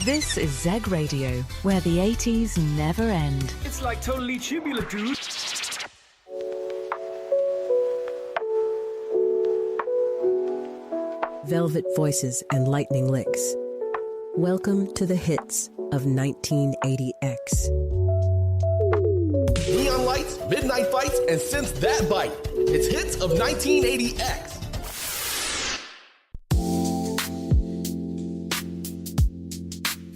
This is Zeg Radio, where the 80s never end. It's like totally tubular, dude. Velvet voices and lightning licks. Welcome to the hits of 1980X. Neon lights, midnight fights, and Since That Bite. It's hits of 1980X.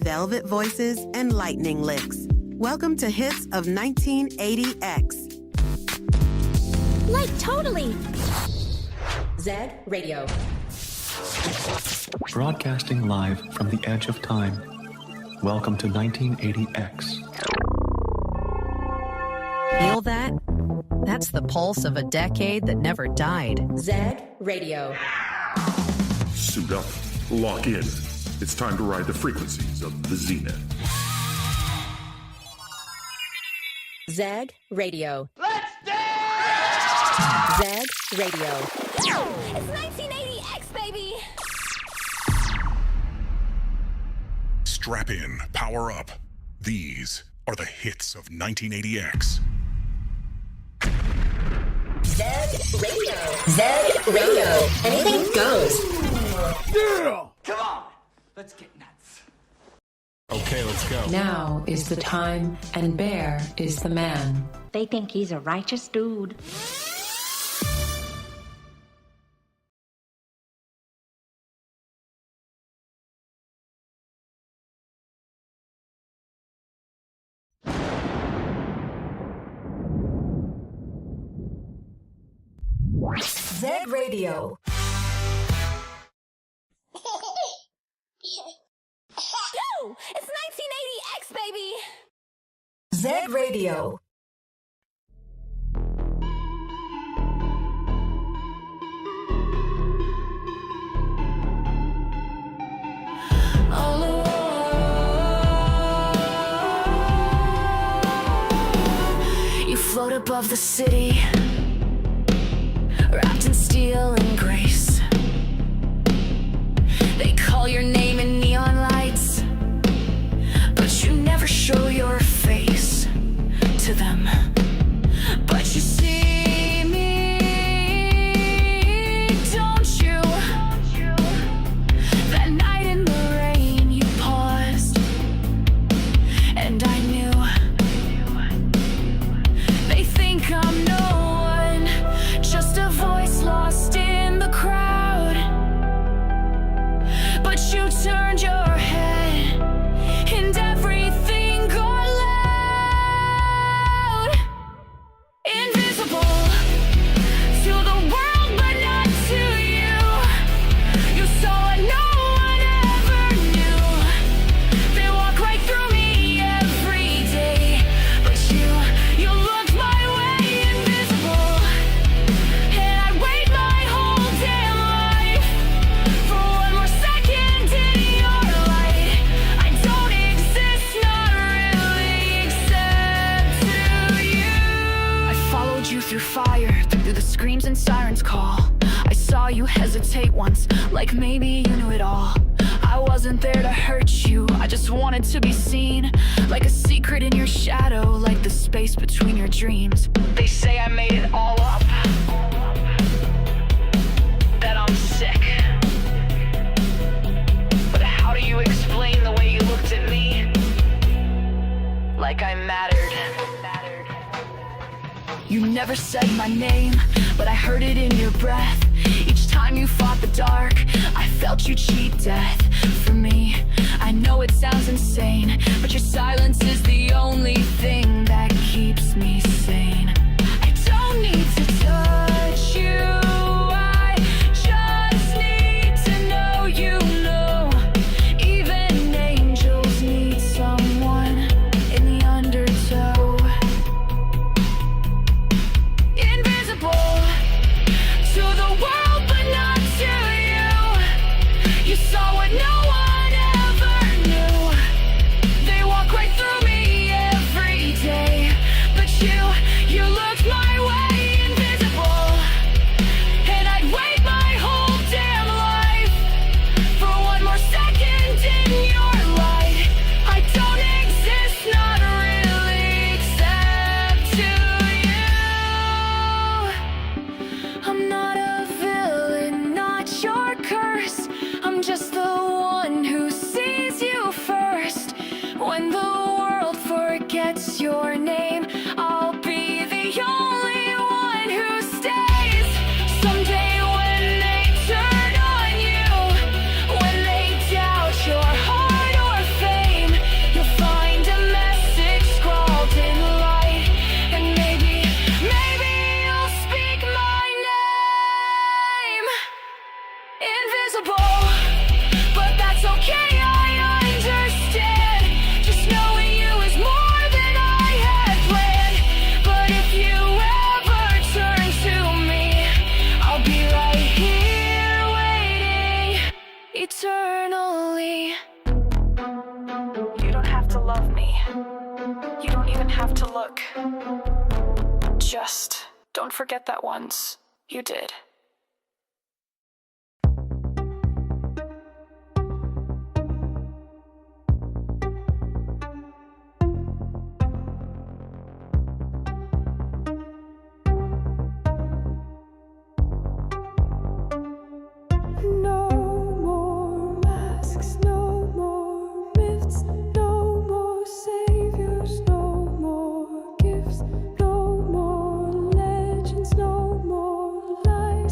Velvet voices and lightning licks. Welcome to hits of 1980X. Like totally. Zeg Radio. Broadcasting live from the edge of time. Welcome to 1980X. Feel that? That's the pulse of a decade that never died. Zeg Radio. Suit up. Lock in. It's time to ride the frequencies of the Zenith. Zeg Radio. Let's dance! Zeg Radio. It's 1980X, baby! Strap in, power up. These are the hits of 1980X. Zeg Radio. Zeg Radio. Anything goes. Yeah! Come on, let's get nuts. Okay, let's go. Now is the time, and Bear is the man. They think he's a righteous dude. Zeg Radio. Yo, it's 1980X, baby! Zeg Radio. You float above the city, wrapped in steel and grace. They call your name in neon lights, but you never show your face to them. But you see me, don't you? That night in the rain you paused, and I knew. They think I'm no one, just a voice lost in the crowd. But you turned your head and everything got loud. Invisible to the world but not to you. You saw what no one ever knew. They walk right through me every day. But you looked my way, invisible. And I'd wait my whole damn life for one more second in your light. I don't exist, not really, except to you. I followed you through fire, through the screams and sirens call. I saw you hesitate once, like maybe you knew it all. I wasn't there to hurt you, I just wanted to be seen, like a secret in your shadow, like the space between your dreams. They say I made it all up, that I'm sick. But how do you explain the way you looked at me? Like I mattered. You never said my name, but I heard it in your breath. Each time you fought the dark, I felt you cheat death for me. I know it sounds insane, but your silence is the only thing that keeps me sane. I don't need to touch you, I just need to know you know. Even angels need someone in the undertow. Invisible to the world but not to you. You saw what no one ever knew. They walk right through me when the world forgets your name, I'll be the only one who stays. Someday when they turn on you, when they doubt your heart or fame, you'll find a message scrawled in light, and maybe you'll speak my name. Invisible, but that's okay, I understand. Just knowing you is more than I had planned. But if you ever turn to me, I'll be right here waiting eternally. You don't have to love me. You don't even have to look. Just don't forget that once you did. No more masks, no more myths, no more saviors, no more gifts, no more legends, no more lies.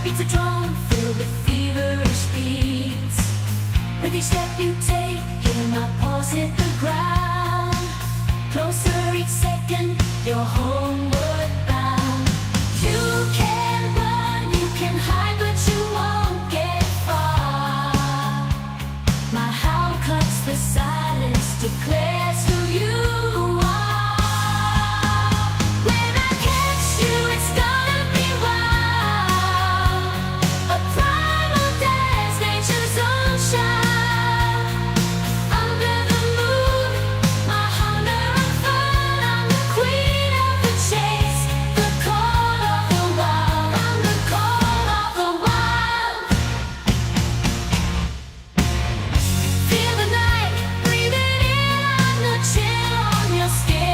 It's a drum filled with feverish beats. With each step you take, hear my paws hit the ground. Closer each second, you're homeward bound. You can run, you can hide, but you won't get far. My howl cuts the silence, declares who you are. When I catch you, it's gonna be wild. A primal dance, nature's own child. Under the moon, my hunger and fun. I'm the queen of the chase, the call of the wild. I'm the call of the wild. Feel the night breathing in on the chill on your skin.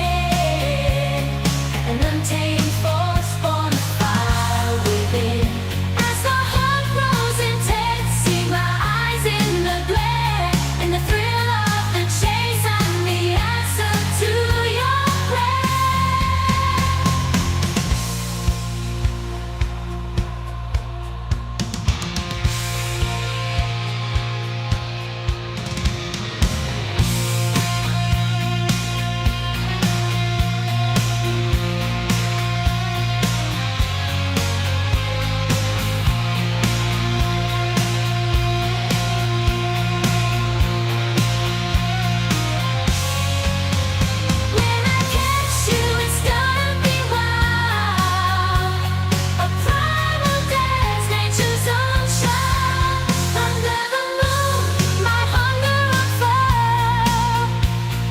An untamed force born of fire within. As the hunt grows intense, see my eyes in the glare. In the thrill of the chase, I'm the answer to your prayer. When I catch you, it's gonna be wild. A primal dance, nature's own child. Under the moon, my hunger and fire.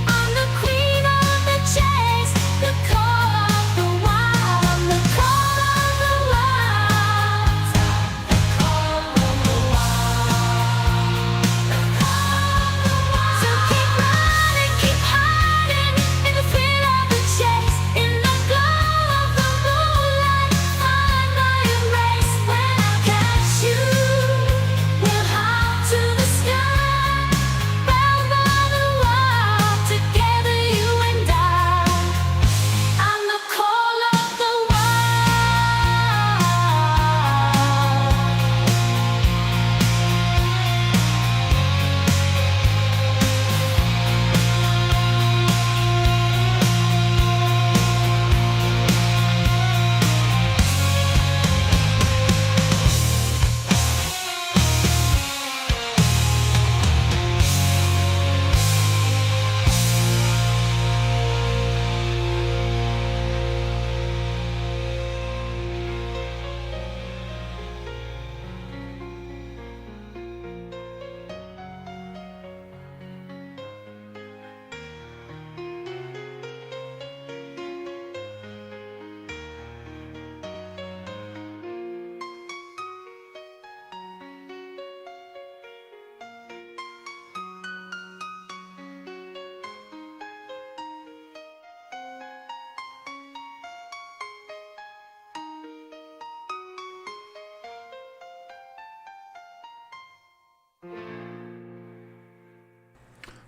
I'm the queen of the chase, the call of the wild. I'm the call of the wild. The call of the wild. The call of the wild. So keep running, keep hiding in the thrill of the chase. In the glow of the moonlight, find my embrace. When I catch you, we'll hop to the sky. Bound by the wild, together you and I. I'm the call of the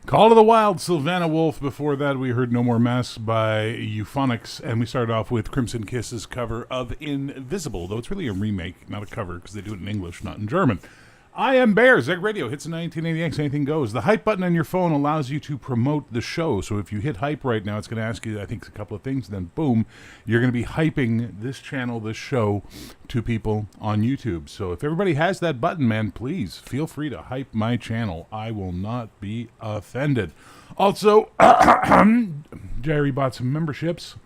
Call of the Wild, Sylvana Wolf. Before that, we heard No More Masks by Euphonics, and we started off with Crimson Kiss's cover of Invisible, though it's really a remake, not a cover, because they do it in English, not in German. I am Bear, Zeg Radio, hits in 1980X, anything goes. The hype button on your phone allows you to promote the show, so if you hit hype right now, it's going to ask you, I think, a couple of things, then boom, you're going to be hyping this channel, this show, to people on YouTube. So if everybody has that button, man, please feel free to hype my channel. I will not be offended. Also, Jerry bought some memberships,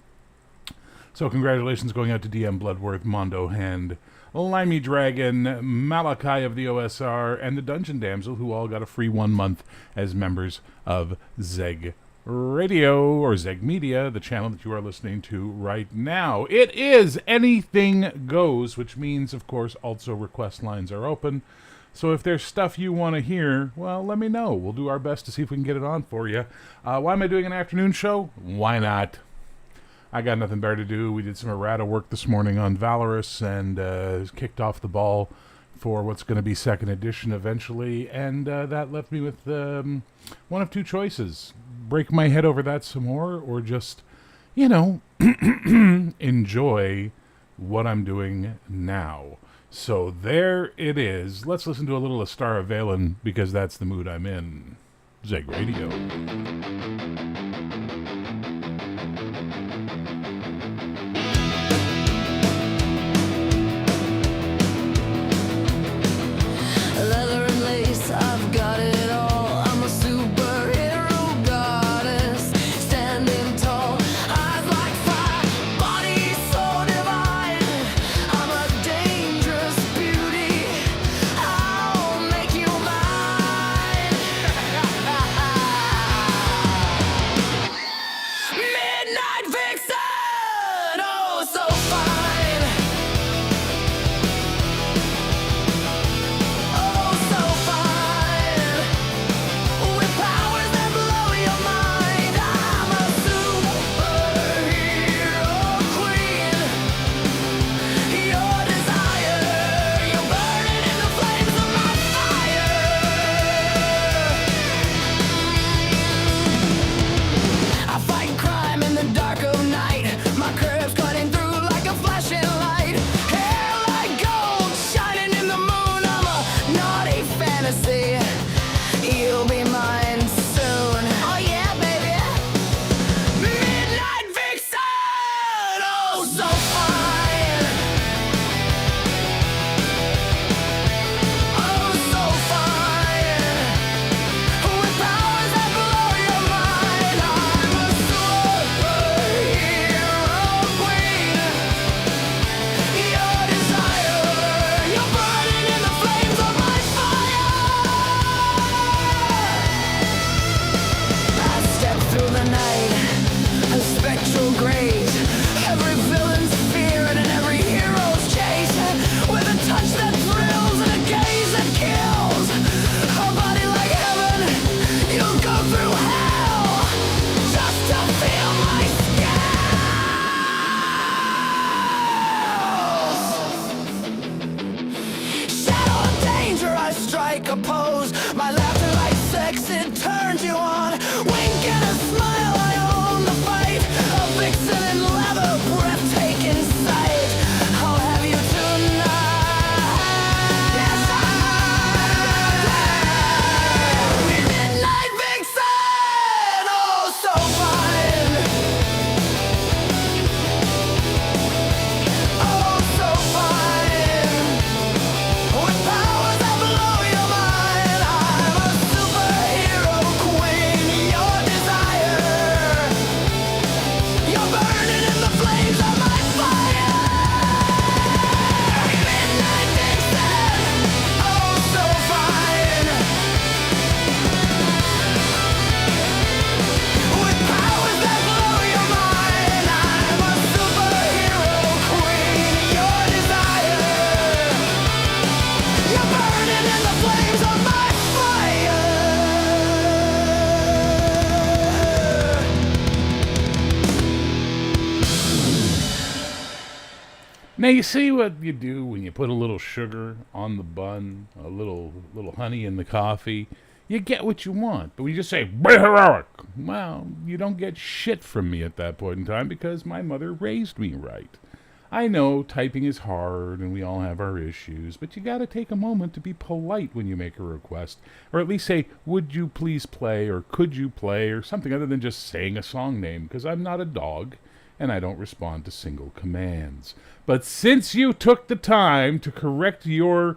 so congratulations going out to DM Bloodworth, Mondo Hand, Limey Dragon, Malachi of the OSR, and the Dungeon Damsel, who all got a free 1 month as members of Zeg Radio, or Zeg Media, the channel that you are listening to right now. It is Anything Goes, which means, of course, also request lines are open. So if there's stuff you want to hear, well, let me know. We'll do our best to see if we can get it on for you. Why am I doing an afternoon show? Why not? I got nothing better to do. We did some errata work this morning on Valorous and kicked off the ball for what's going to be second edition eventually. And that left me with one of two choices. Break my head over that some more, or just, you know, enjoy what I'm doing now. So there it is. Let's listen to a little Astara Valen because that's the mood I'm in. Zeg Radio. Leather and lace, I've got it all. I'm a superhero goddess, standing tall, eyes like fire, body so divine. I'm a dangerous beauty, I'll make you mine. Midnight vixen, oh so fine. Oh, so fine, with powers that blow your mind. I'm a superhero queen. Your desire, you're burning in the flames of my fire. I fight crime in the dark of night. My curves cutting through like a flashing light. Hair like gold, shining in the moon. I'm a naughty fantasy. You'll be mine soon. Oh yeah, baby. Midnight vixen, oh so fine. Oh so fine, with powers that blow your mind. I'm a superhero queen. Your desire, you're burning in the flames of my fire. I step through the night, a spectral grace. Every villain's fear and every hero's chase. With a touch that thrills and a gaze that kills. A body like heaven, you'll go through hell just to feel my scales. Shadow of danger, I strike a pose. My laughter like sex, it turns you on. Wink and a smile, I own the fight. A vixen in leather, breathtaking sight. I'll have you tonight. Yes, midnight vixen, oh so fine. Oh so fine, with powers that blow your mind. I'm a superhero queen. Your desire, you're burning in the flames of my fire. Midnight vixen, oh so fine, with powers that blow your mind. I'm a superhero queen. Your desire, you're burning in the flames of my fire. Now you see what you do when you put a little sugar on the bun, a little honey in the coffee. You get what you want. But when you just say, "Be heroic," well, you don't get shit from me at that point in time because my mother raised me right. I know typing is hard and we all have our issues, but you gotta take a moment to be polite when you make a request. Or at least say, "Would you please play," or "Could you play," or something other than just saying a song name, because I'm not a dog and I don't respond to single commands. But since you took the time to correct your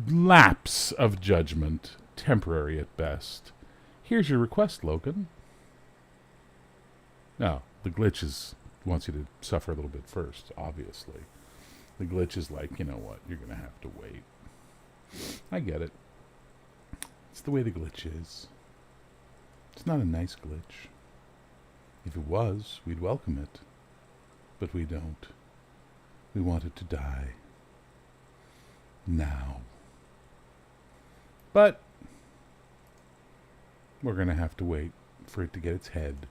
lapse of judgment, temporary at best, here's your request, Logan. Now, the glitch wants you to suffer a little bit first, obviously. The glitch is like, you know what, you're going to have to wait. I get it. It's the way the glitch is. It's not a nice glitch. If it was, we'd welcome it. But we don't. We want it to die. Now. But we're going to have to wait for it to get its head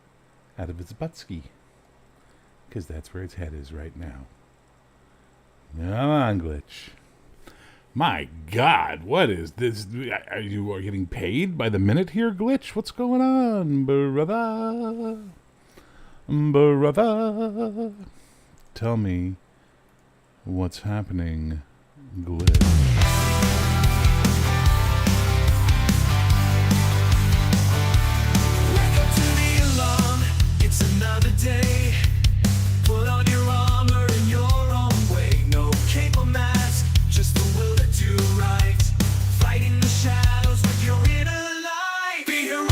out of its buttski. Because that's where its head is right now. Come on, glitch. My God, what is this? Are you getting paid by the minute here, glitch? What's going on, brother? Brother. Tell me What's Happening, Glitch. Wake up to the alarm, it's another day. Put on your armor in your own way. No cape or mask, just the will to do right. Fighting the shadows with your inner light. Be heroic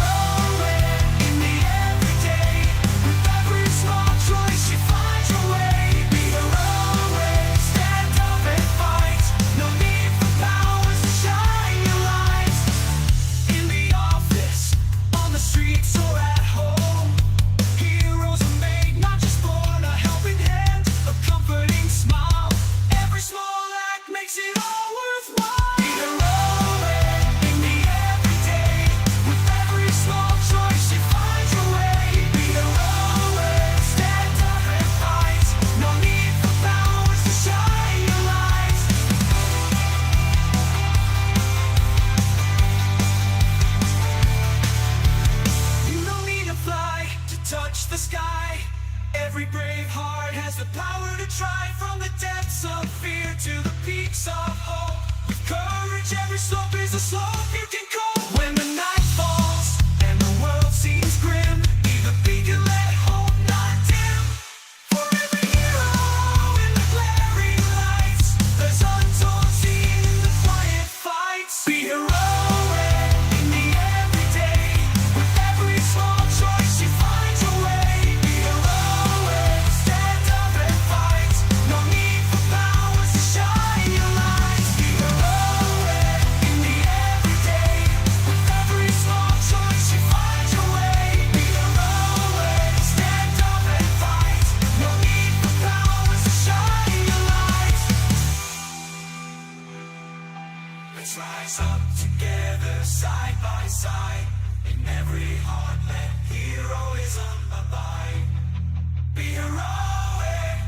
in the everyday. With every small choice you find your way. Be heroic, stand up and fight. No need for powers to shine your light. In the office, on the streets or at home, heroes are made, not just born. A helping hand, a comforting smile. Every small act makes it all worthwhile. Be heroic in the everyday. With every small choice you find your way. Be heroic, stand up and fight. No need for powers to shine your light. You don't need to fly to touch the sky. Every brave heart has the power to try. From the depths of fear to the peaks of hope. With courage, every slope is a slope you can go. When the night falls and the world seems grim, be the beacon, let hope not dim. For every hero in the glaring lights, there's untold seen in the quiet fights. Be heroic in the everyday. With every small choice you find your way. Be heroic, stand up and fight. No need for powers to shine your light. Be heroic in the everyday. With every small choice you find your way. Be heroic, stand up and fight. No need for powers to shine your light. Let's rise up together, side by side. In every heart, let heroism abide. Be heroic.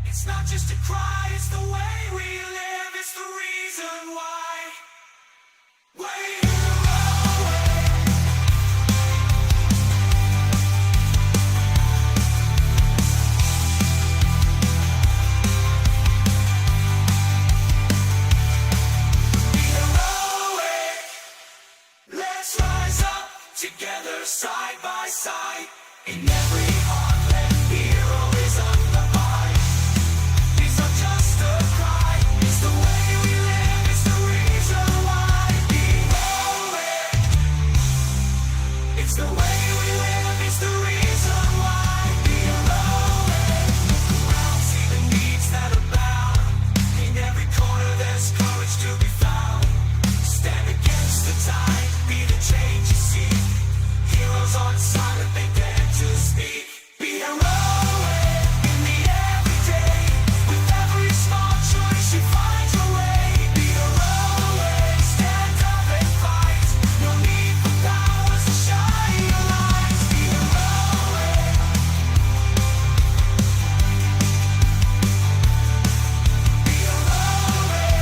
It's not just a cry, it's the way we live. It's the reason why. We're heroic. Be heroic. Let's rise up together, side by side. In every heart, let heroism abide. These are just a cry. It's the way we live. It's the reason why. Be heroic. It's the way we live. It's the reason why. Be heroic. Around, see the needs that abound. In every corner, there's courage to be found. Stand against the tide. Be the change you see. Heroes on silent, they dare to speak. Be heroic in the everyday. With every small choice you find your way. Be heroic, stand up and fight. No need for powers to shine your light. Be heroic. Be heroic.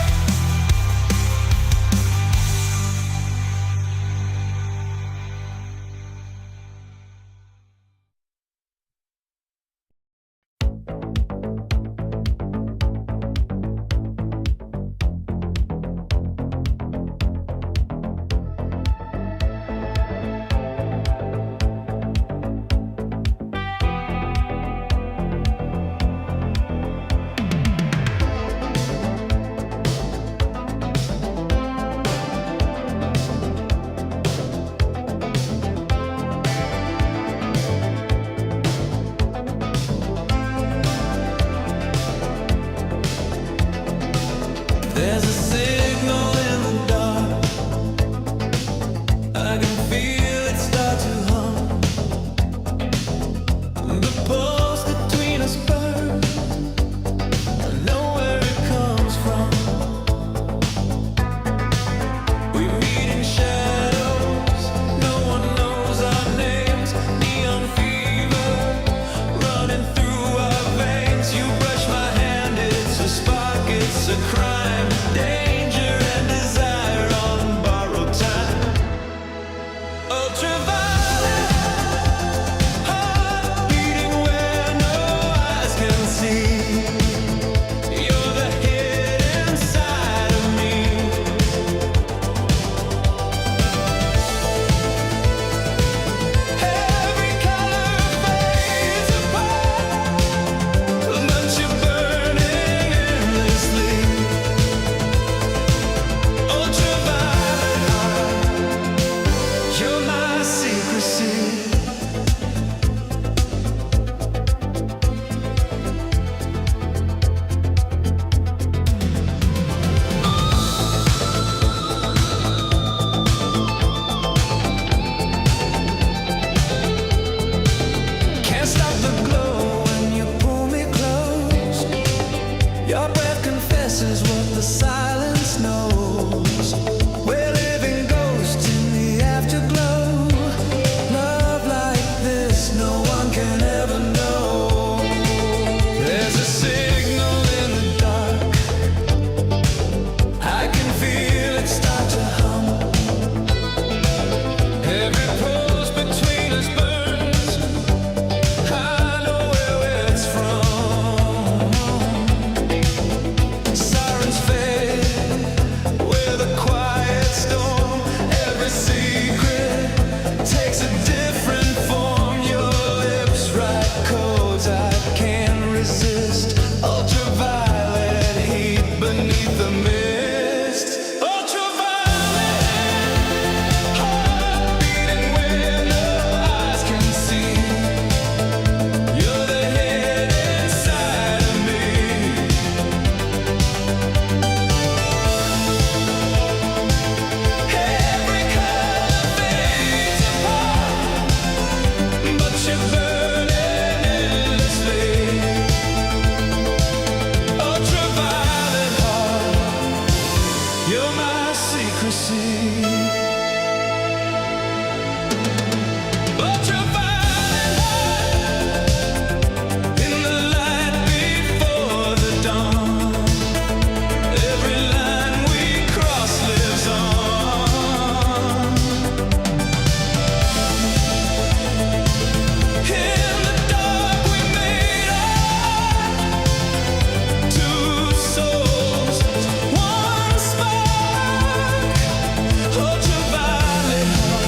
There's a signal in the dark. I can feel it start to hum. The pulse between us burns. I know where it comes from. We meet in shadows. No one knows our names. Neon fever running through our veins. You brush my hand, it's a spark, it's a crime. Day You're my secrecy. Ultraviolet heart in the light before the dawn. Every line we cross lives on. In the dark we made up. Two souls, one spark. Ultraviolet heart.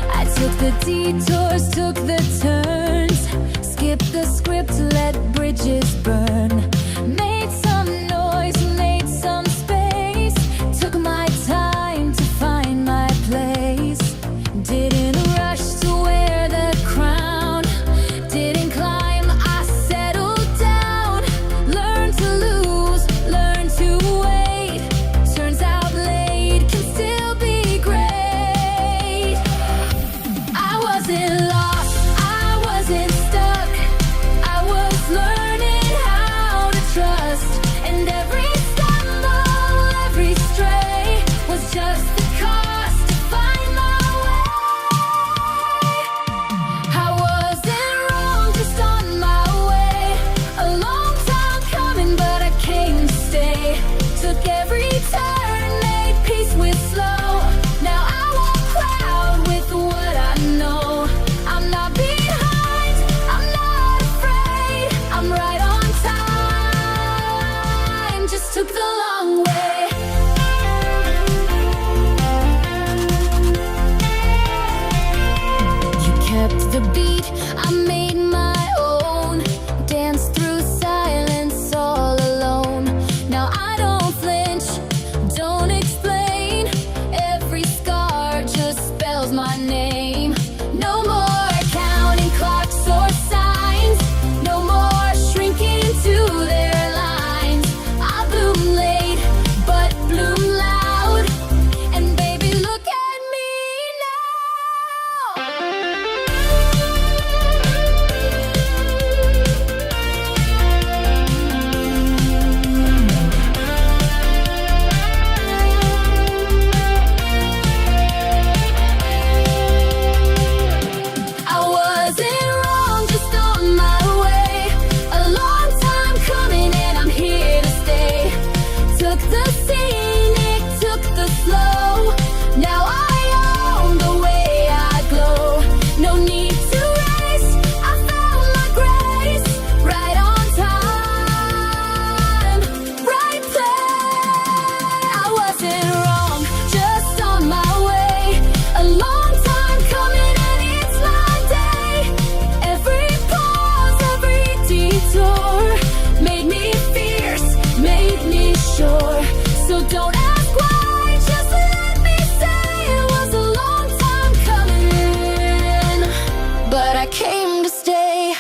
I took the detours, took the turns, skipped the script, let bridges burn. Made some noise, made some space, took my time to find my place. Didn't rush to wear the crown, didn't climb, I settled down. Learn to lose, learn to wait. Turns out late can still be great. I wasn't lost, I wasn't stuck. I was learning how to trust. And every stumble, every stray was just the cost to find my way. I wasn't wrong, just on my way. A long time coming, but I came to stay. Took every turn, made peace with slow. Now I walk proud with what I know. I'm not behind, I'm not afraid. I'm right on time, just took the long way. You kept the beat, I made my own. Danced through silence all alone. Now I don't flinch, don't explain. Every scar just spells my name. No more counting clocks or signs. No more shrinking to their lines. I bloom late, but bloom loud. And baby, look at me I wasn't wrong, just on my way. A long time coming and I'm here to stay. Took the scenic, took the slow. Now I own the way I glow. No need to race, I found my grace. Right on time, right place. I wasn't wrong, just on my way. A long time coming and it's my day. Every pause, every detour made me fierce, made me sure. So don't ask why, just let me say it was a long time coming, but I came to stay.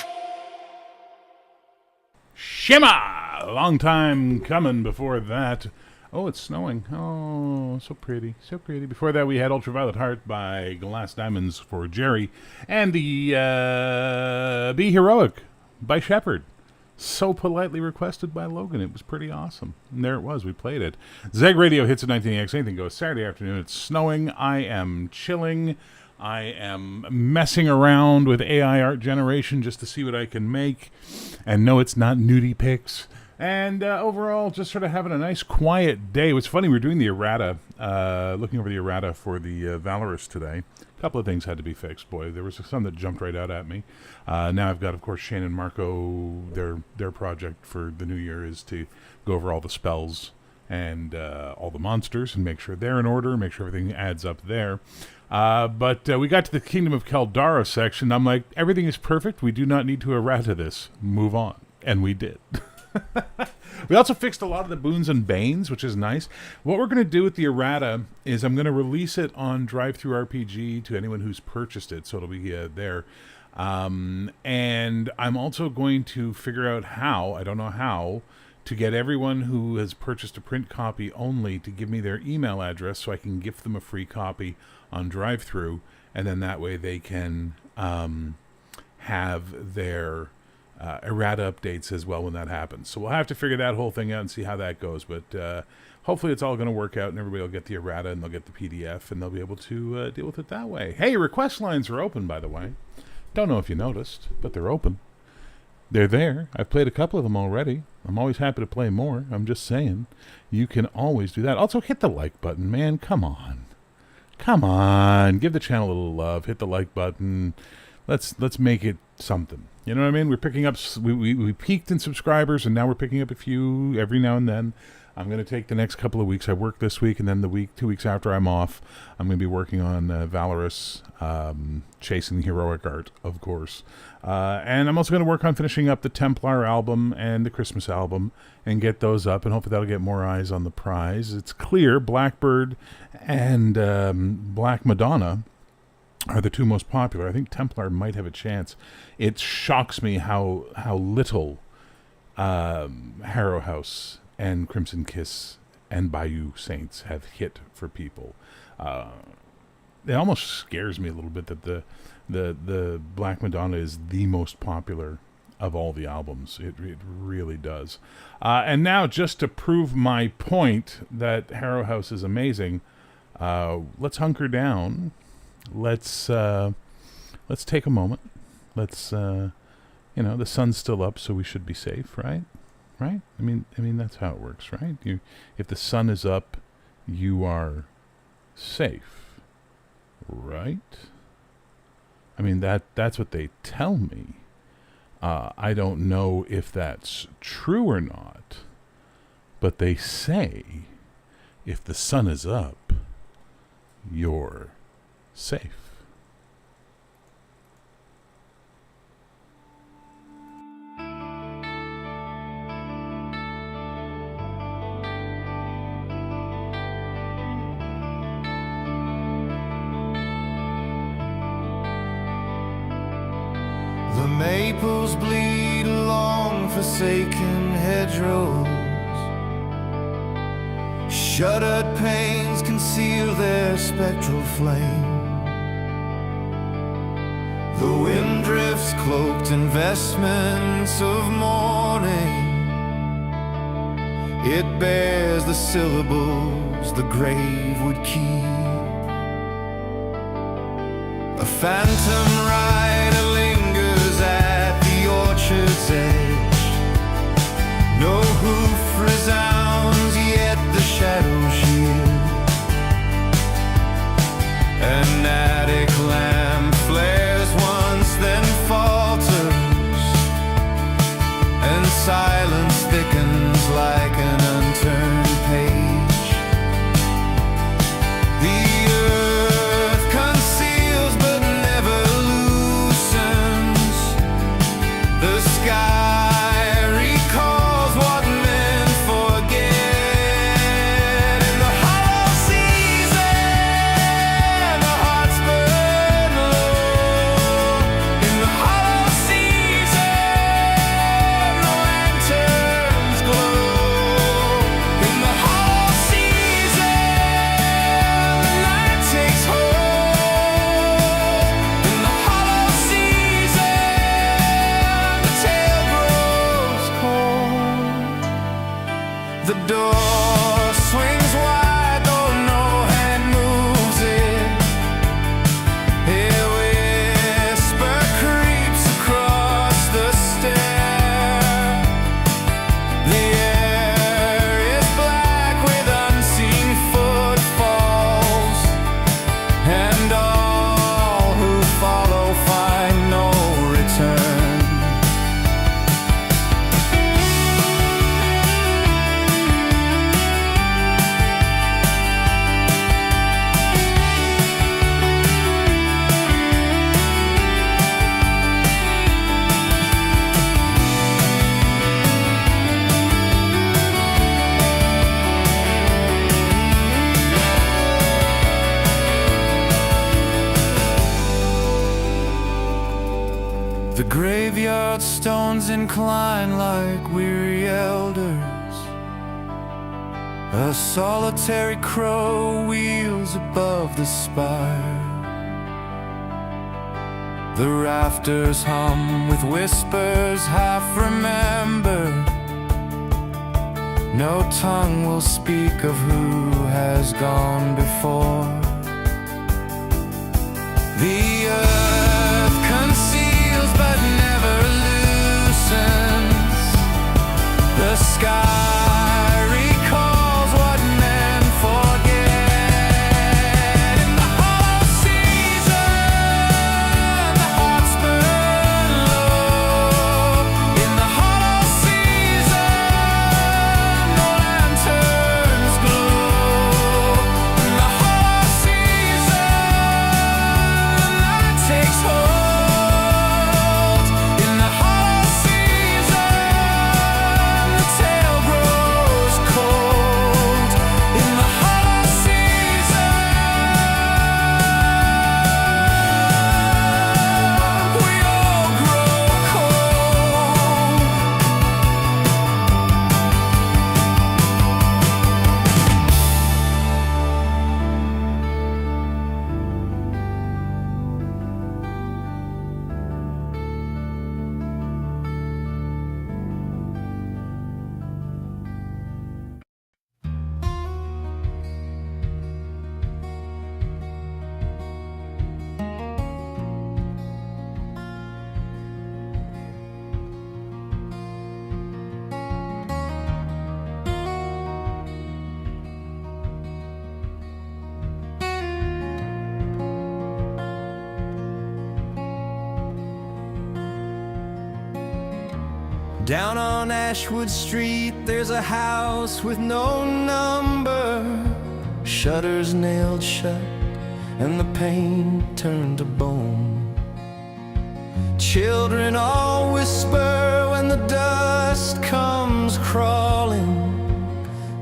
Shimmer! Long time coming before that. Oh, it's snowing. Oh, so pretty. So pretty. Before that, we had Ultraviolet Heart by Glass Diamonds for Jerry. And the Be Heroic by Shepherd. So politely requested by Logan. It was pretty awesome. And there it was. We played it. Zeg Radio hits at 19X. Anything goes. Saturday afternoon. It's snowing. I am chilling. I am messing around with AI art generation just to see what I can make. And no, it's not nudie pics. And overall, just sort of having a nice quiet day. It was funny, we were doing the errata, looking over the errata for the Valorous today. A couple of things had to be fixed, boy. There was some that jumped right out at me. Now I've got, of course, Shane and Marco, their project for the new year is to go over all the spells and all the monsters and make sure they're in order, make sure everything adds up there. But we got to the Kingdom of Caldara section. I'm like, everything is perfect. We do not need to errata this. Move on. And we did. We also fixed a lot of the boons and banes, which is nice. What we're going to do with the errata is I'm going to release it on DriveThruRPG to anyone who's purchased it, so it'll be there. And I'm also going to figure out how, I don't know how, to get everyone who has purchased a print copy only to give me their email address so I can gift them a free copy on DriveThru, and then that way they can have their errata updates as well when that happens. So we'll have to figure that whole thing out and see how that goes, but hopefully it's all going to work out and everybody will get the errata and they'll get the PDF and they'll be able to deal with it that way. Hey, request lines are open, by the way. Don't know if you noticed, but they're open. They're there. I've played a couple of them already. I'm always happy to play more. I'm just saying, you can always do that. Also, hit the like button, man. Come on. Come on. Give the channel a little love. Hit the like button. Let's make it something. You know what I mean? We're picking up, we peaked in subscribers, and now we're picking up a few every now and then. I'm going to take the next couple of weeks. I work this week, and then the 2 weeks after I'm off, I'm going to be working on Valorous, chasing the heroic art, of course. And I'm also going to work on finishing up the Templar album and the Christmas album and get those up, and hopefully that'll get more eyes on the prize. It's clear Blackbird and Black Madonna are the two most popular. I think Templar might have a chance. It shocks me how little Harrow House and Crimson Kiss and Bayou Saints have hit for people. It almost scares me a little bit that the Black Madonna is the most popular of all the albums. It really does. And now, just to prove my point that Harrow House is amazing, let's hunker down. Let's take a moment. Let's the sun's still up, so we should be safe, right? Right? I mean that's how it works, right? If the sun is up, you are safe, right? I mean that's what they tell me. I don't know if that's true or not, but they say if the sun is up, you're safe. The maples bleed along forsaken hedgerows. Shuttered panes conceal their spectral flame. The wind drifts cloaked in vestments of mourning. It bears the syllables the grave would keep. A phantom rider lingers at the orchard's edge. No hoof resounds, yet the shadow shields. An attic lamp flares once, then falters, and silence thickens like an unturned page. The earth conceals but never loses. The graveyard stones incline like weary elders. A solitary crow wheels above the spire. The rafters hum with whispers half remembered. No tongue will speak of who has gone before. The earth conceals but never loosens. The sky recalls what men forget. In the hollow season, the hearts burn low. In the hollow season, no lanterns glow. In the hollow season, the night takes hold. In the hollow season, the tale grows cold. In the hollow season, we all grow cold. Down on Ashwood Street, there's a house with no number. Shutters nailed shut, and the paint turned to bone. Children all whisper when the dust comes crawling.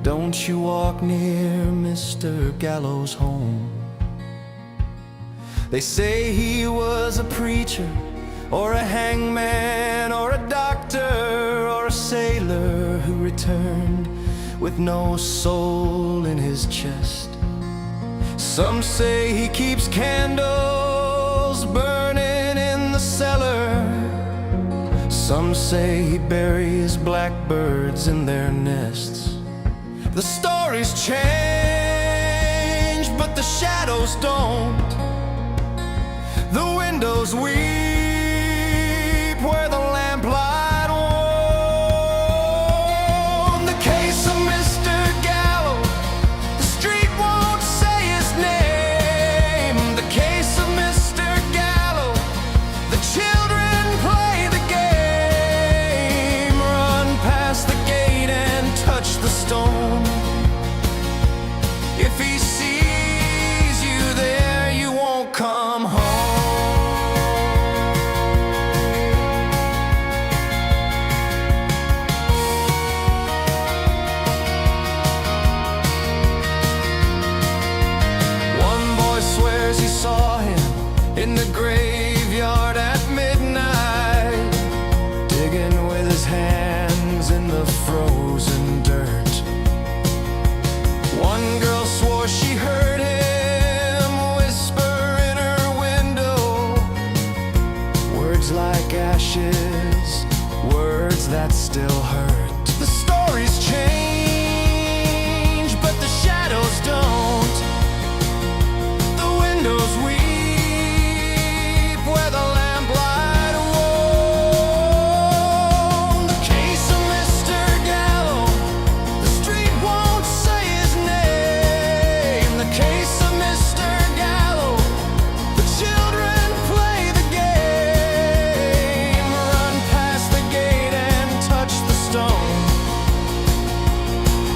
Don't you walk near Mr. Gallows' home. They say he was a preacher, or a hangman, or a doctor, or a sailor who returned with no soul in his chest. Some say he keeps candles burning in the cellar. Some say he buries blackbirds in their nests. The stories change, but the shadows don't. The windows weep where the lamplight won't. The case of Mr. Gallows, the street won't say his name. The case of Mr. Gallows, the children play the game. Run past the gate and touch the stone. If he sees you there, you won't come home. He saw him in the graveyard at midnight, digging with his hands in the frozen dirt. One girl swore she heard him whisper in her window, words like ashes, words that still hurt. The stories change, but the shadows don't. Windows weep where the lamplight won't. The case of Mr. Gallows, the street won't say his name. The case of Mr. Gallows, the children play the game. Run past the gate and touch the stone.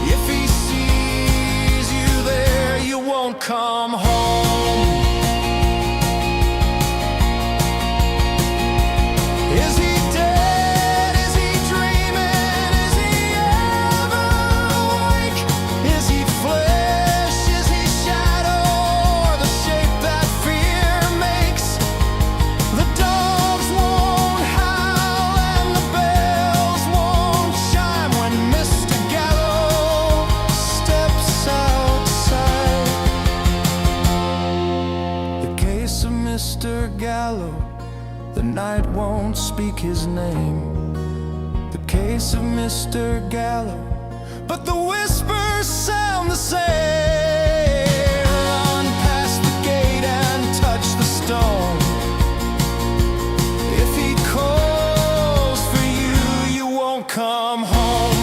If he sees you there, you won't come home. Is he dead? Is he dreaming? Is he ever awake? Is he flesh? Is he shadow? Or the shape that fear makes? The dogs won't night won't speak his name. The case of Mr. Gallo, but the whispers sound the same. Run past the gate and touch the stone. If he calls for you, you won't come home.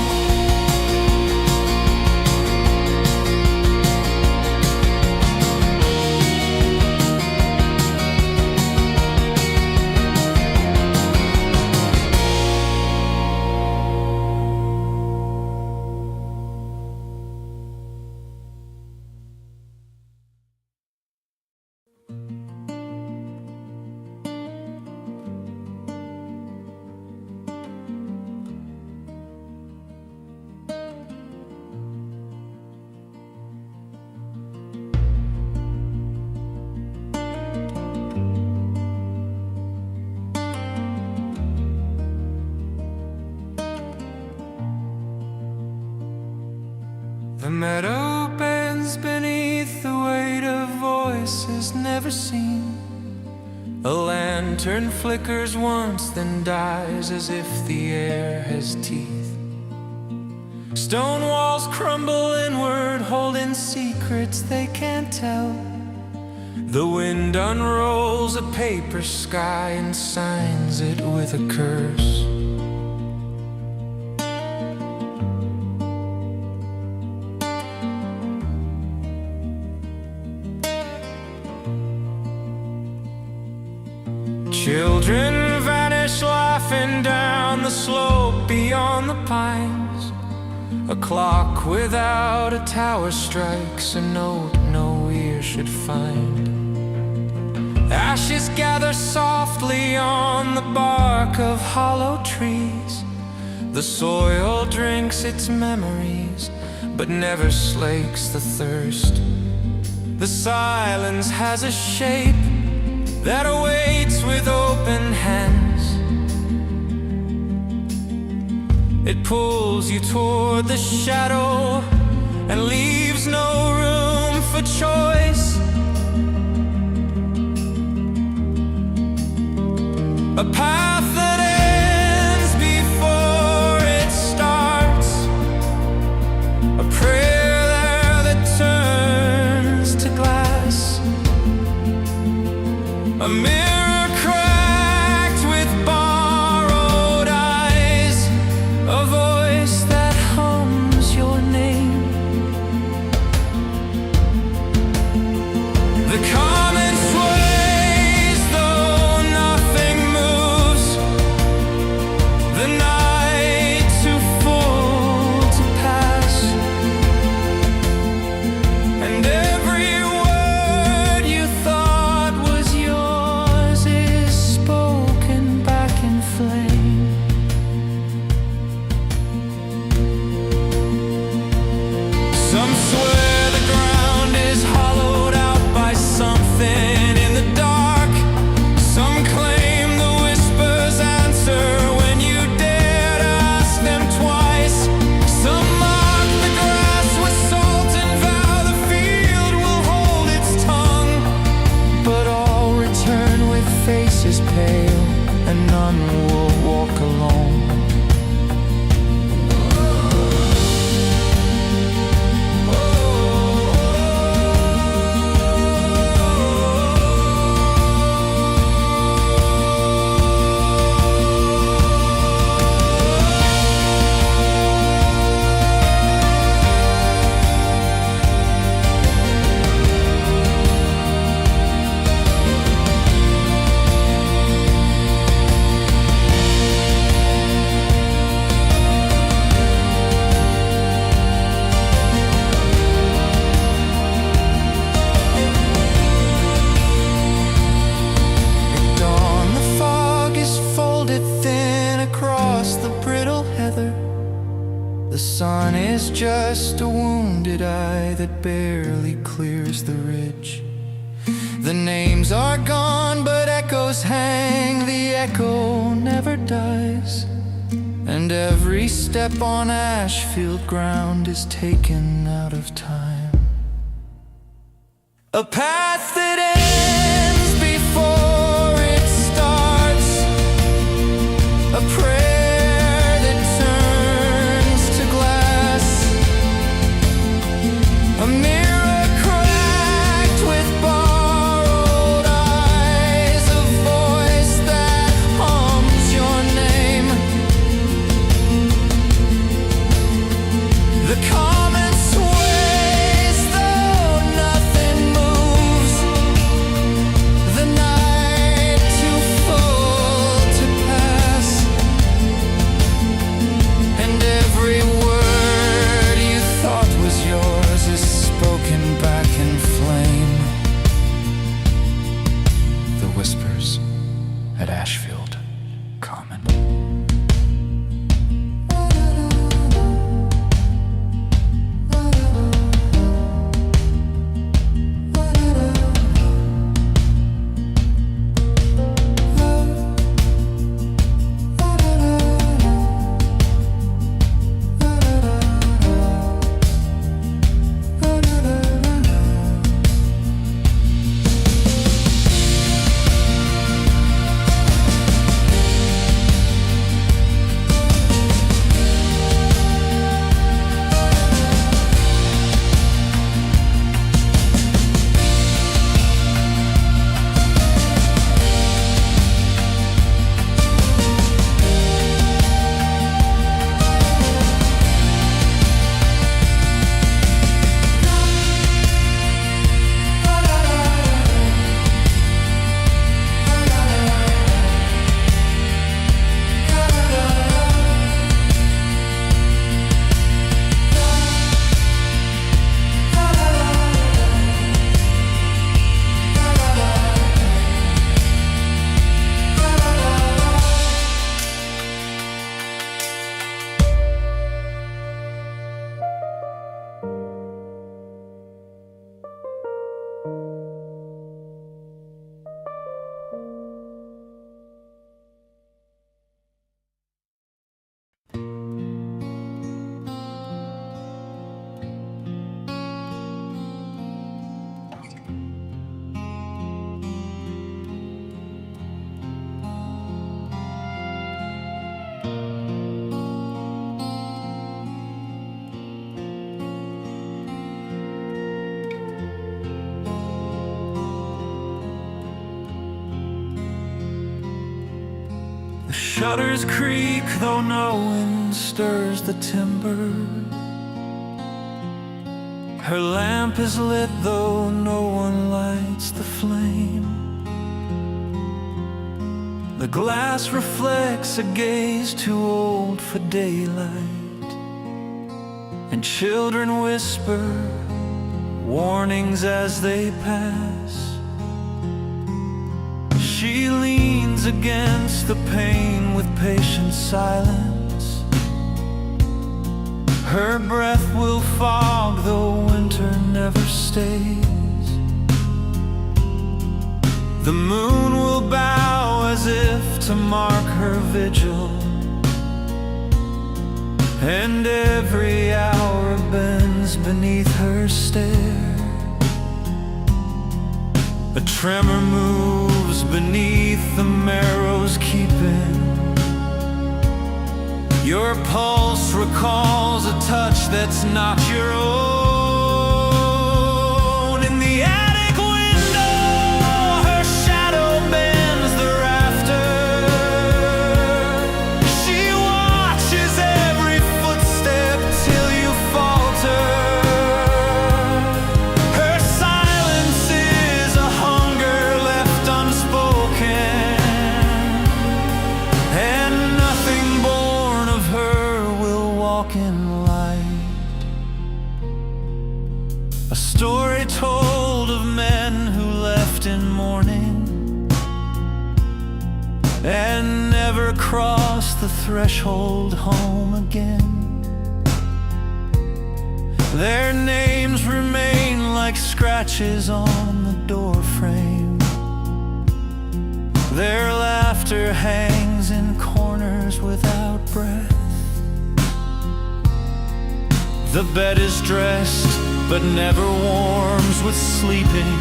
The meadow bends beneath the weight of voices never seen. A lantern flickers once, then dies as if the air has teeth. Stone walls crumble inward, holding secrets they can't tell. The wind unrolls a paper sky and signs it with a curse. Children vanish laughing down the slope beyond the pines. A clock without a tower strikes a note no ear should find. Ashes gather softly on the bark of hollow trees. The soil drinks its memories, but never slakes the thirst. The silence has a shape that awaits with open hands. It pulls you toward the shadow and leaves no room for choice. A path that ends before it starts. A prayer there that turns to glass. A mirror cracked with borrowed eyes. A voice that hums your name. The comet sways though nothing moves. The night too full to pass. And every word you thought was yours is spoken back in flame. Some swear the ground is hollowed out by something in the dark. Some claim the whispers answer when you dare to ask them twice. Some mark the grass with salt and vow the field will hold its tongue. But all return with faces pale, and none will walk alone. At dawn, the fog is folded thin across the brittle heather. The sun is just a wounded eye that barely clears the ridge. The names are gone, but echoes hang. The echo never dies. And every step on Ashfield ground is taken out of time. A path that ends before it starts. shutters creak though no wind stirs the timber. Her lamp is lit though no one lights the flame. The glass reflects a gaze too old for daylight, and children whisper warnings as they pass. She leans against the pane with patient silence. Her breath will fog though winter never stays. The moon will bow as if to mark her vigil, and every hour bends beneath her stare. A tremor moves beneath the marrow's keeping. Your pulse recalls a touch that's not your own. In the attic window, her shadow bends the rafter. She watches every footstep till you falter. Her silence is a hunger left unspoken, and nothing born of her will walk in light. A story told of men who left in mourning and never crossed the threshold home again. Their names remain like scratches on the door frame. Their laughter hangs in corners without breath. The bed is dressed but never warms with sleeping.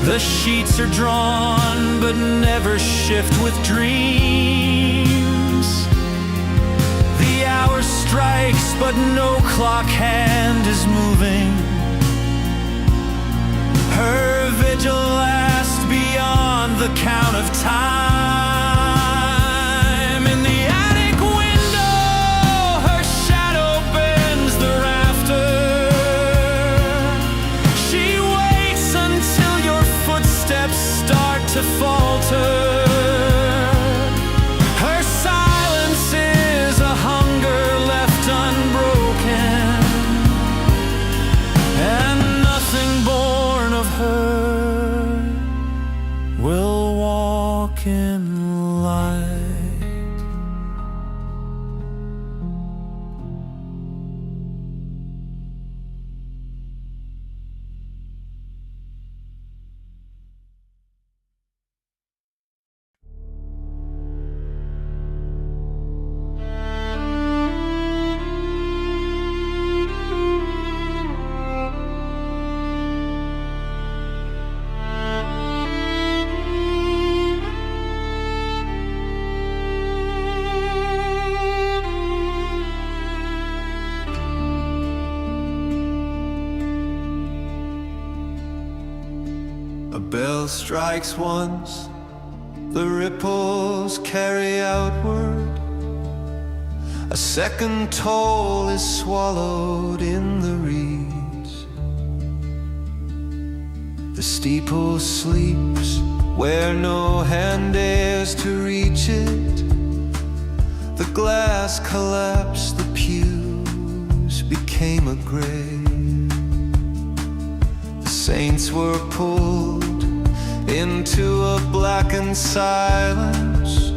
The sheets are drawn but never shift with dreams. The hour strikes but no clock hand is moving. Her vigil lasts beyond the count of time. In the attic window, her shadow bends the rafter. She waits until your footsteps start to falter. Her silence is a hunger left unbroken, and nothing born of her will walk in light. A bell strikes once, the ripples carry outward. A second toll is swallowed in the reeds. The steeple sleeps where no hand dares to reach it. The glass collapsed, the pews became a grave. The saints were pulled into a blackened silence.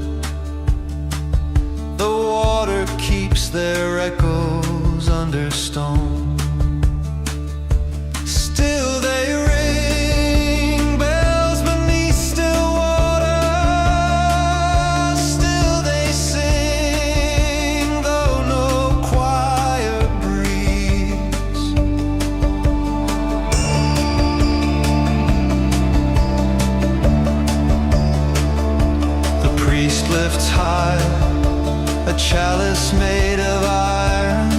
The water keeps their echoes under stone. Still they ring bells beneath still water. Still they sing though no choir breathes. The priest lifts high a chalice made of iron.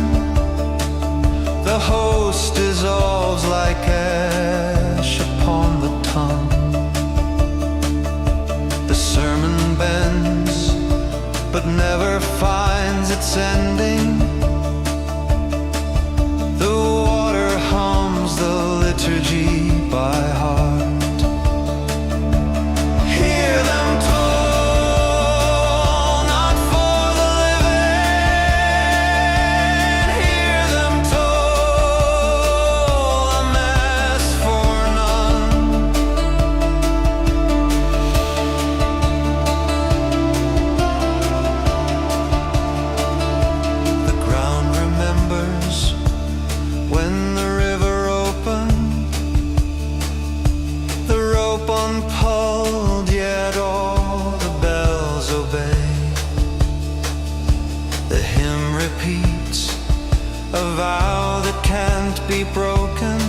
The host dissolves like ash upon the tongue. The sermon bell a vow that can't be broken,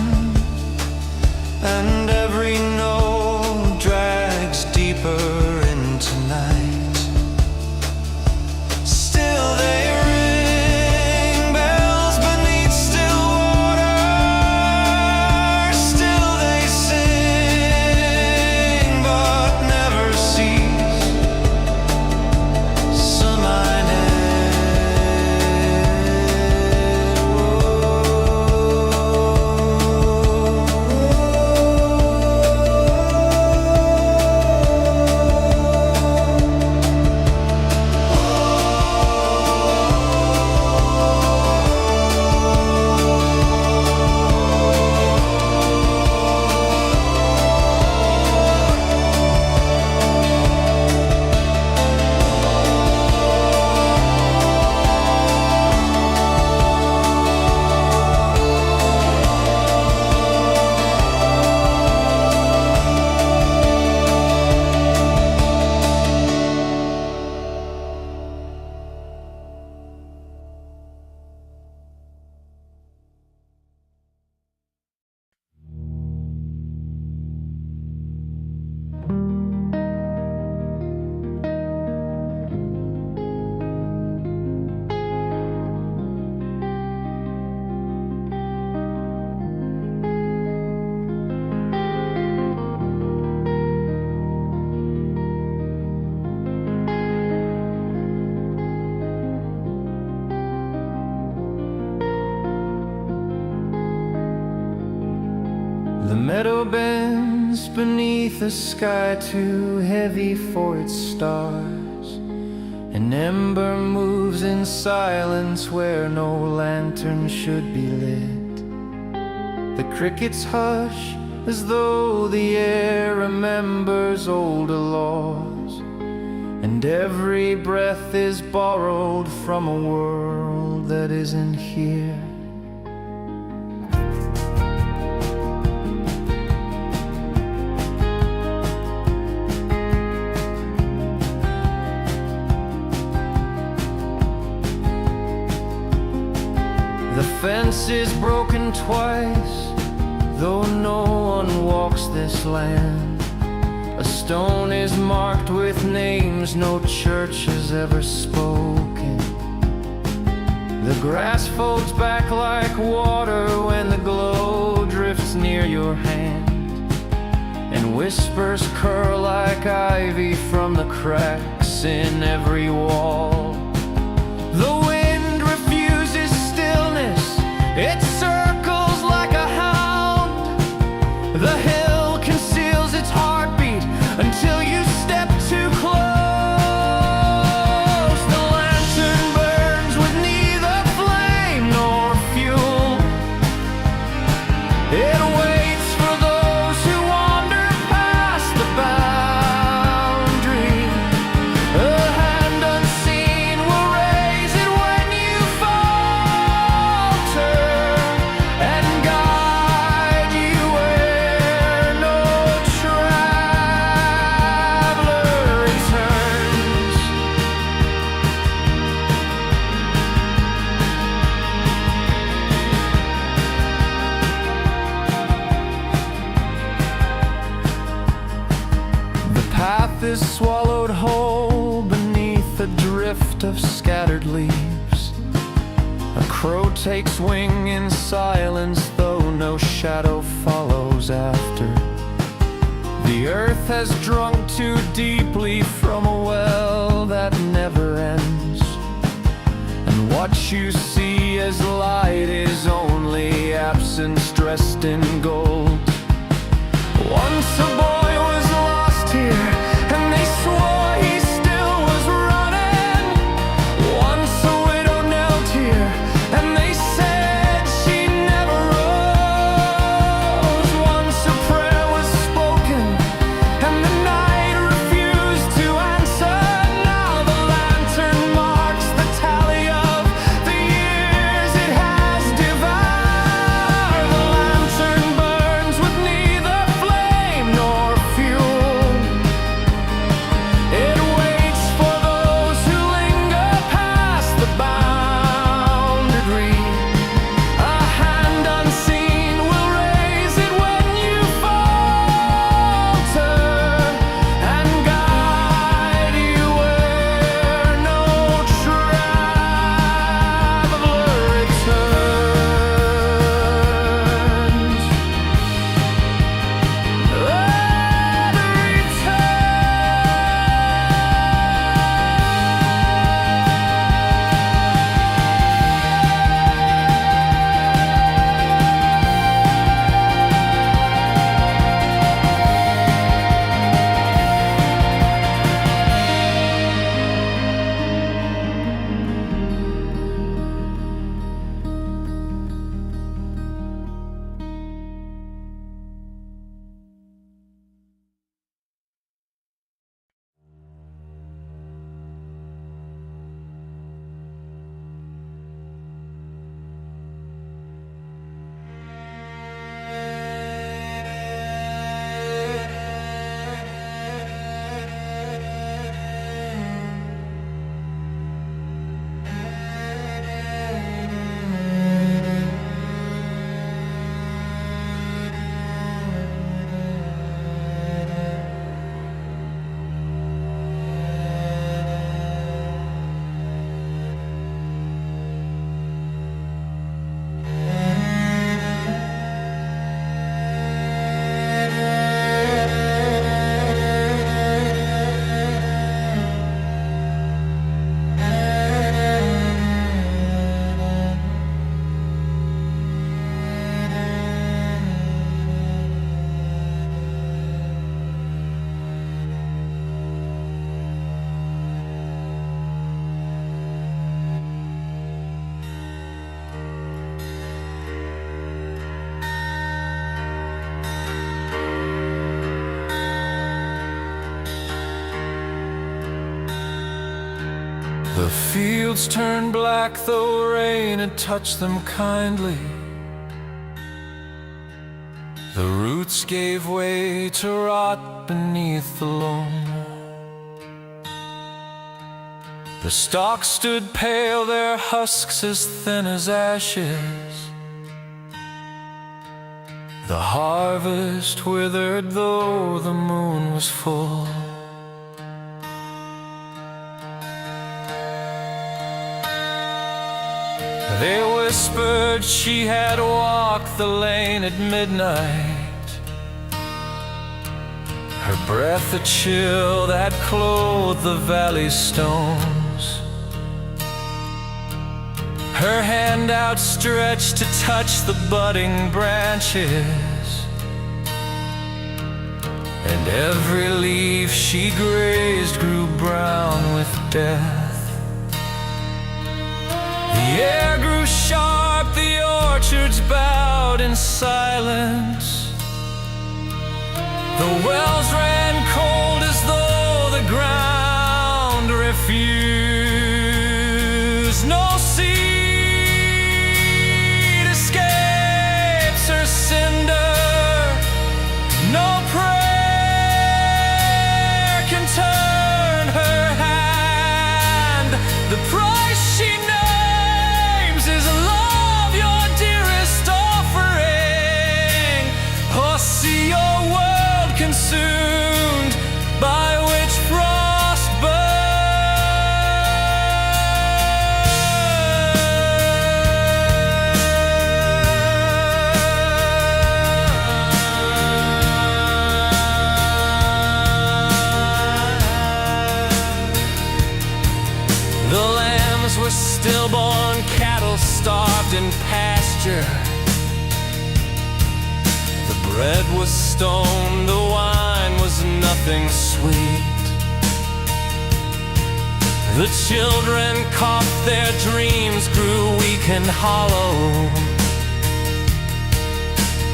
and every note drags deeper into night. Still they ring bells beneath still water, still they sing but never cease. Some I The meadow bends beneath a sky too heavy for its stars. An ember moves in silence where no lantern should be lit. The crickets hush as though the air remembers older laws, and every breath is borrowed from a world that isn't here. The fence is broken twice, though no one walks this land. A stone is marked with names no church has ever spoken. The grass folds back like water when the glow drifts near your hand, and whispers curl like ivy from the cracks in every wall. The wind refuses stillness, it circles like a hound. The hill conceals its heartbeat until you step too close. The lantern burns with neither flame nor fuel. It waits for those who wander past the boundary. A hand unseen will raise it when you falter, and guide you where no traveler returns. The path is swallowed whole beneath a drift of scattered leaves. A crow takes wing in silence, though no shadow follows after. The earth has drunk too deeply from a well that never ends, and what you see as light is only absence dressed in gold. Once a boy was lost here, and they swore he still was running. Once a widow knelt here, and they said she never rose. Once a prayer was spoken, and the night refused to answer. Now the lantern marks the tally of the years it has devoured. The lantern burns with neither flame nor The fields turned black though rain had touched them kindly. The roots gave way to rot beneath the loam. The stalks stood pale, their husks as thin as ashes. The harvest withered though the moon was full. They whispered she had walked the lane at midnight. Her breath a chill that clothed the valley stones. Her hand outstretched to touch the budding branches, and every leaf she grazed grew brown with death. The air grew sharp, the orchards bowed in silence. The wells ran cold as though the ground refused. No seed escapes her cinder, no prayer can turn her hand. The price she names is love, your dearest offering, or see your world consumed by witch frost The lambs were stillborn, cattle starved in pasture. The bread was stoned, the wine was nothing sweet. The children coughed, their dreams grew weak and hollow,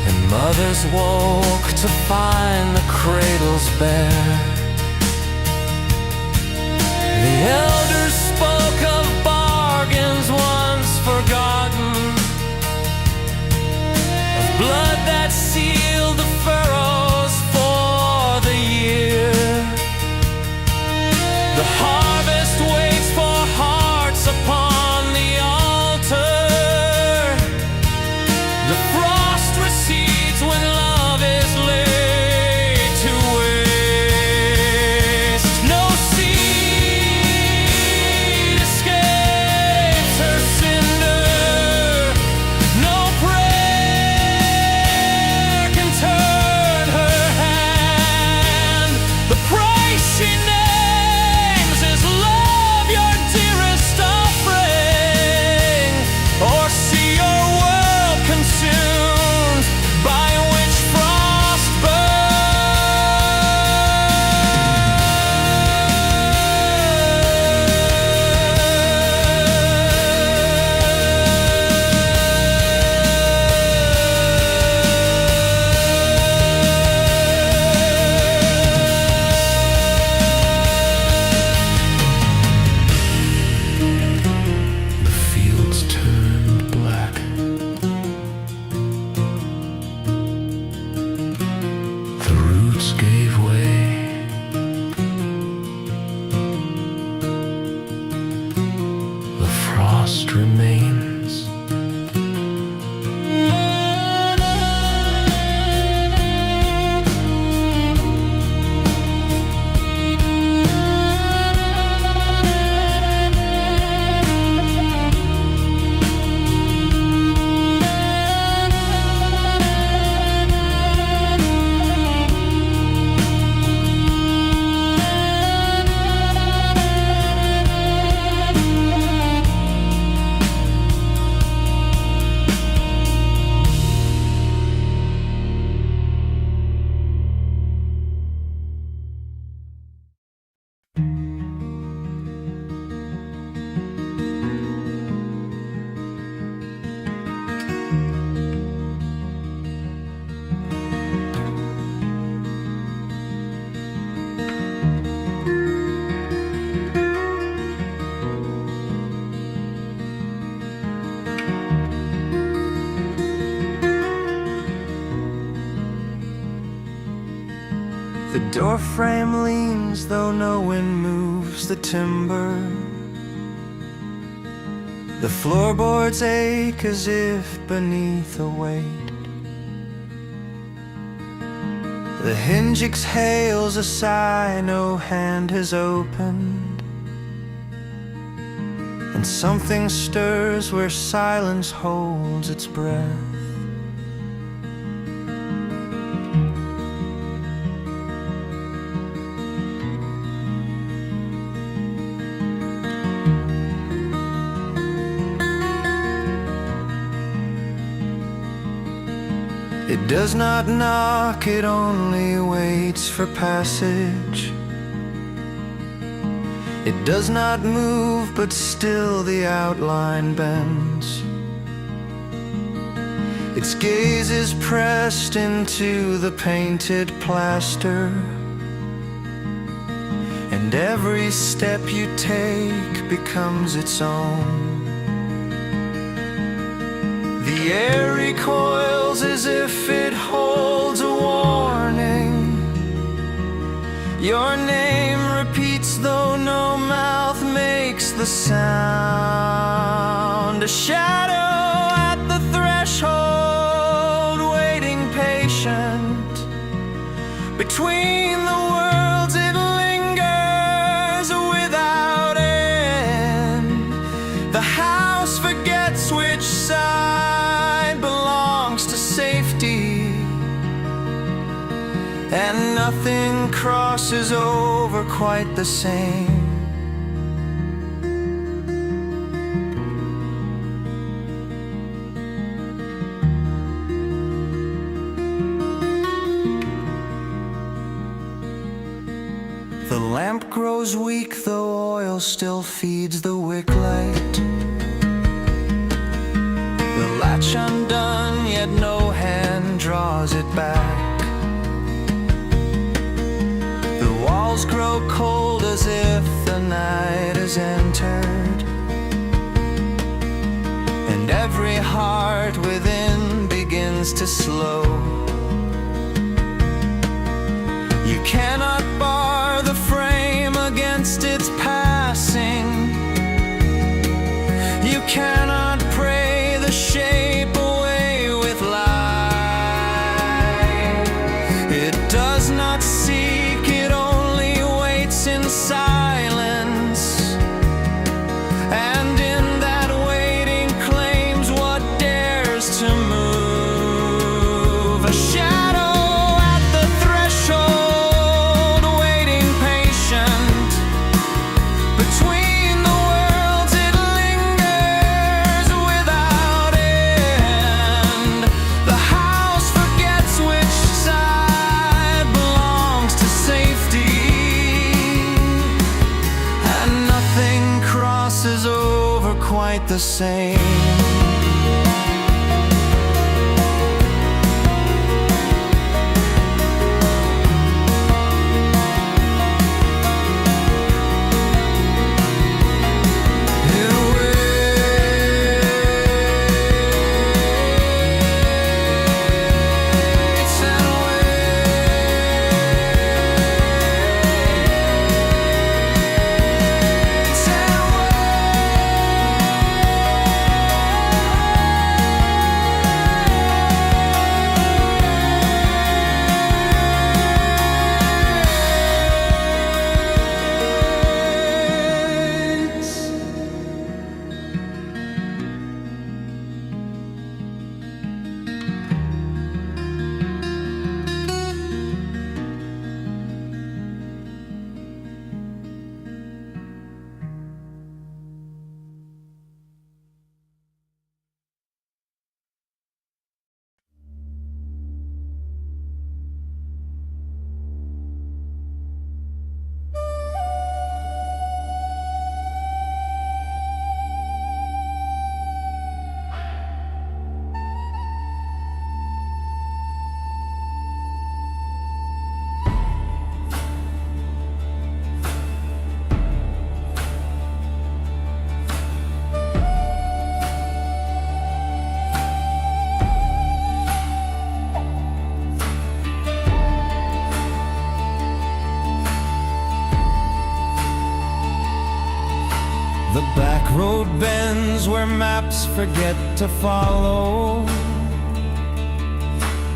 and mothers woke to find the cradles bare. The elders spoke of bargains once forgotten, of blood that sealed the furrows for the year. The harvest waits for hearts upon the altar. The frost recedes when love is laid to waste. No seed The door frame leans though no wind moves the timber. The floorboards ache as if beneath a weight. The hinge exhales a sigh no hand has opened, and something stirs where silence holds its breath. It does not knock, it only waits for passage. It does not move, but still the outline bends. Its gaze is pressed into the painted plaster, and every step you take becomes its own. The air recoils as if it holds a warning. Your name repeats though no mouth makes the sound. A shadow at the threshold, waiting patient. Between the worlds it lingers without end. The house forgets which side belongs to safety, and nothing crosses over quite the same. The lamp grows weak though oil still feeds the wick light. The latch undone, yet no hand draws it back. The walls grow cold as if the night has entered, and every heart within begins to slow. You cannot bar the frame against its passing. You cannot pray the shape away with light. It does not seek, it only waits in silence, and in that waiting claims what dares to move. A shadow at the threshold, waiting patient. Between the worlds it lingers without end. The house forgets which side belongs to safety, and nothing crosses over quite the same. The back road bends where maps forget to follow.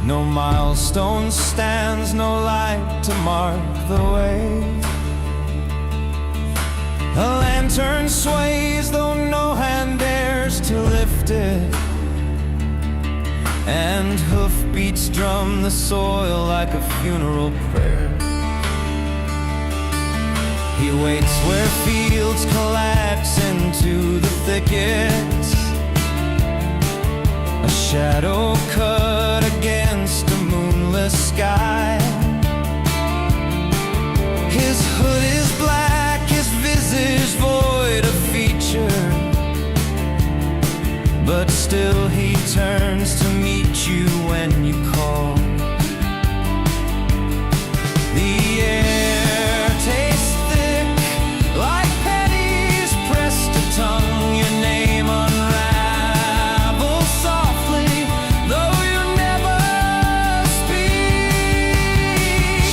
No milestone stands, no light to mark the way. A lantern sways, though no hand dares to lift it, and hoofbeats drum the soil like a funeral prayer. He waits where fields collapse into the thickets, a shadow cut against a moonless sky. His hood is black, his visage void of feature, but still he turns to meet you when you call. The air tastes thick like pennies pressed to tongue. Your name unravels softly, though you never speak.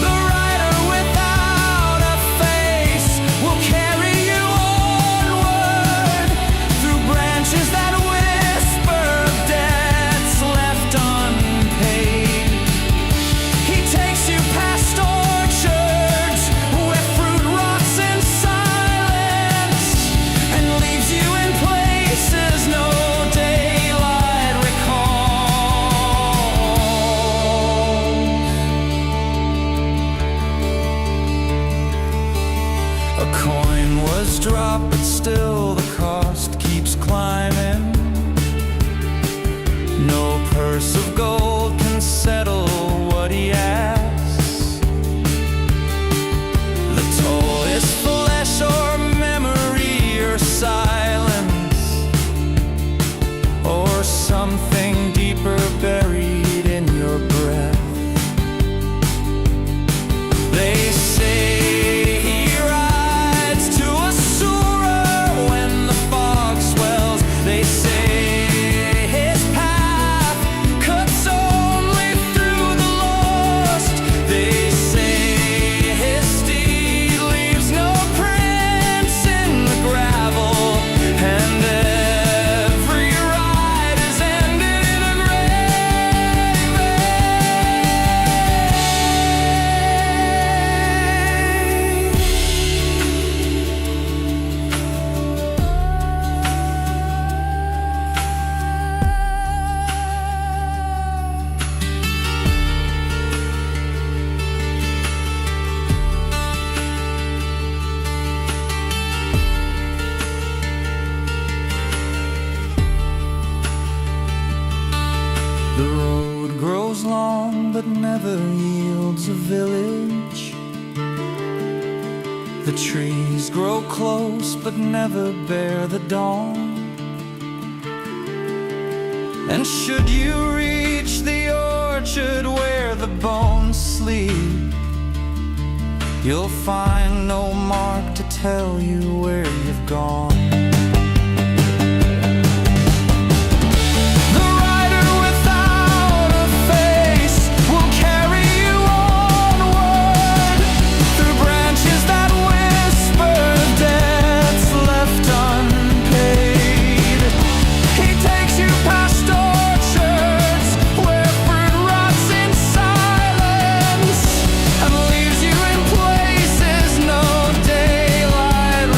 The rider without a face will carry you onward through branches that whisper of debts left unpaid. He takes you past orchards where fruit rots in silence and leaves you in places no daylight recalls. A coin was dropped, but still the cost keeps climbing. No purse of gold can settle what he asks. The toll is flesh or memory or silence, or something deeper buried in your breath. They say he rides to Asura when the fog swells. They say his path cuts only through the lost. They say his steed leaves no prints in the gravel, and every ride is ended in a grave. The road grows long but never yields a village. The trees grow close but never bear the dawn. And should you reach the orchard where the bones sleep, you'll find no mark to tell you where you've gone. The rider without a face will carry you onward through branches that whisper debts left unpaid. He takes you past orchards where fruit rots in silence and leaves you in places no daylight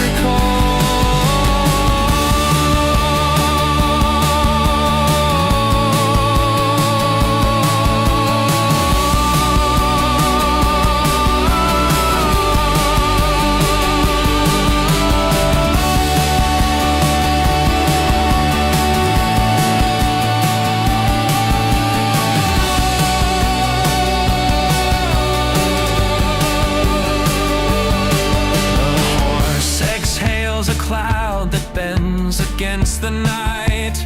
against the night.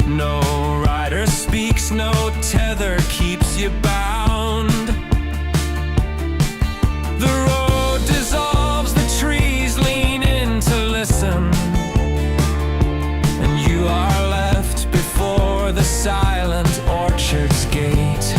No rider speaks, no tether keeps you bound. The road dissolves, the trees lean in to listen, and you are left before the silent orchard's gate.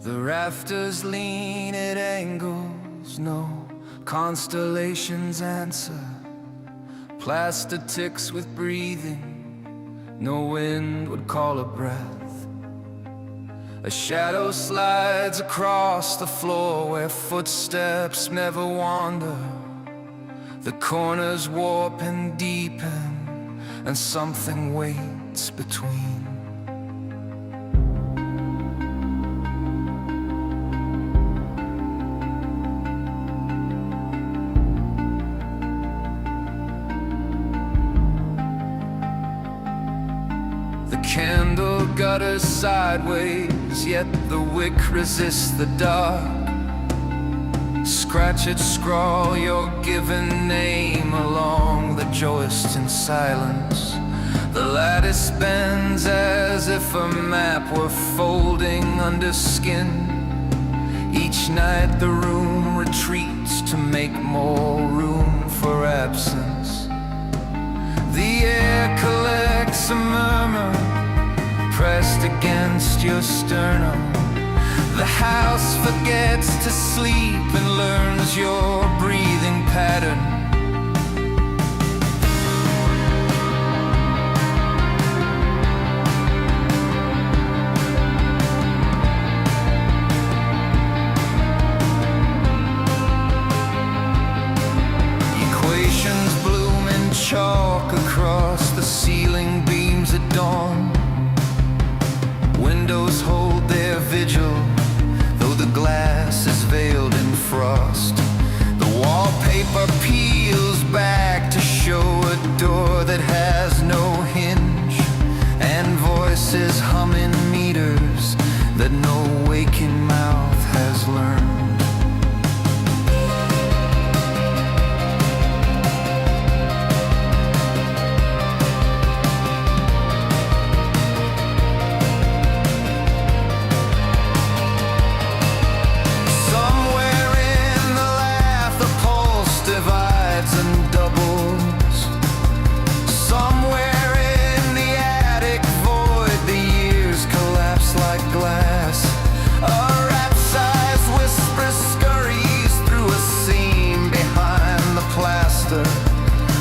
The rafters lean at angles, no constellations answer. Plaster ticks with breathing, no wind would call a breath. A shadow slides across the floor where footsteps never wander. The corners warp and deepen, and something waits between. Candle gutters sideways, yet the wick resists the dark. Scratch it, scrawl your given name along the joist in silence. The lattice bends as if a map were folding under skin. Each night the room retreats to make more room for absence. The air collects a murmur pressed against your sternum. The house forgets to sleep and learns your breathing pattern. Equations bloom in chalk across the ceiling beams at dawn. Windows hold their vigil, though the glass is veiled in frost. The wallpaper peels back to show a door that has no hinge, and voices hum in meters that no waking mouth has learned.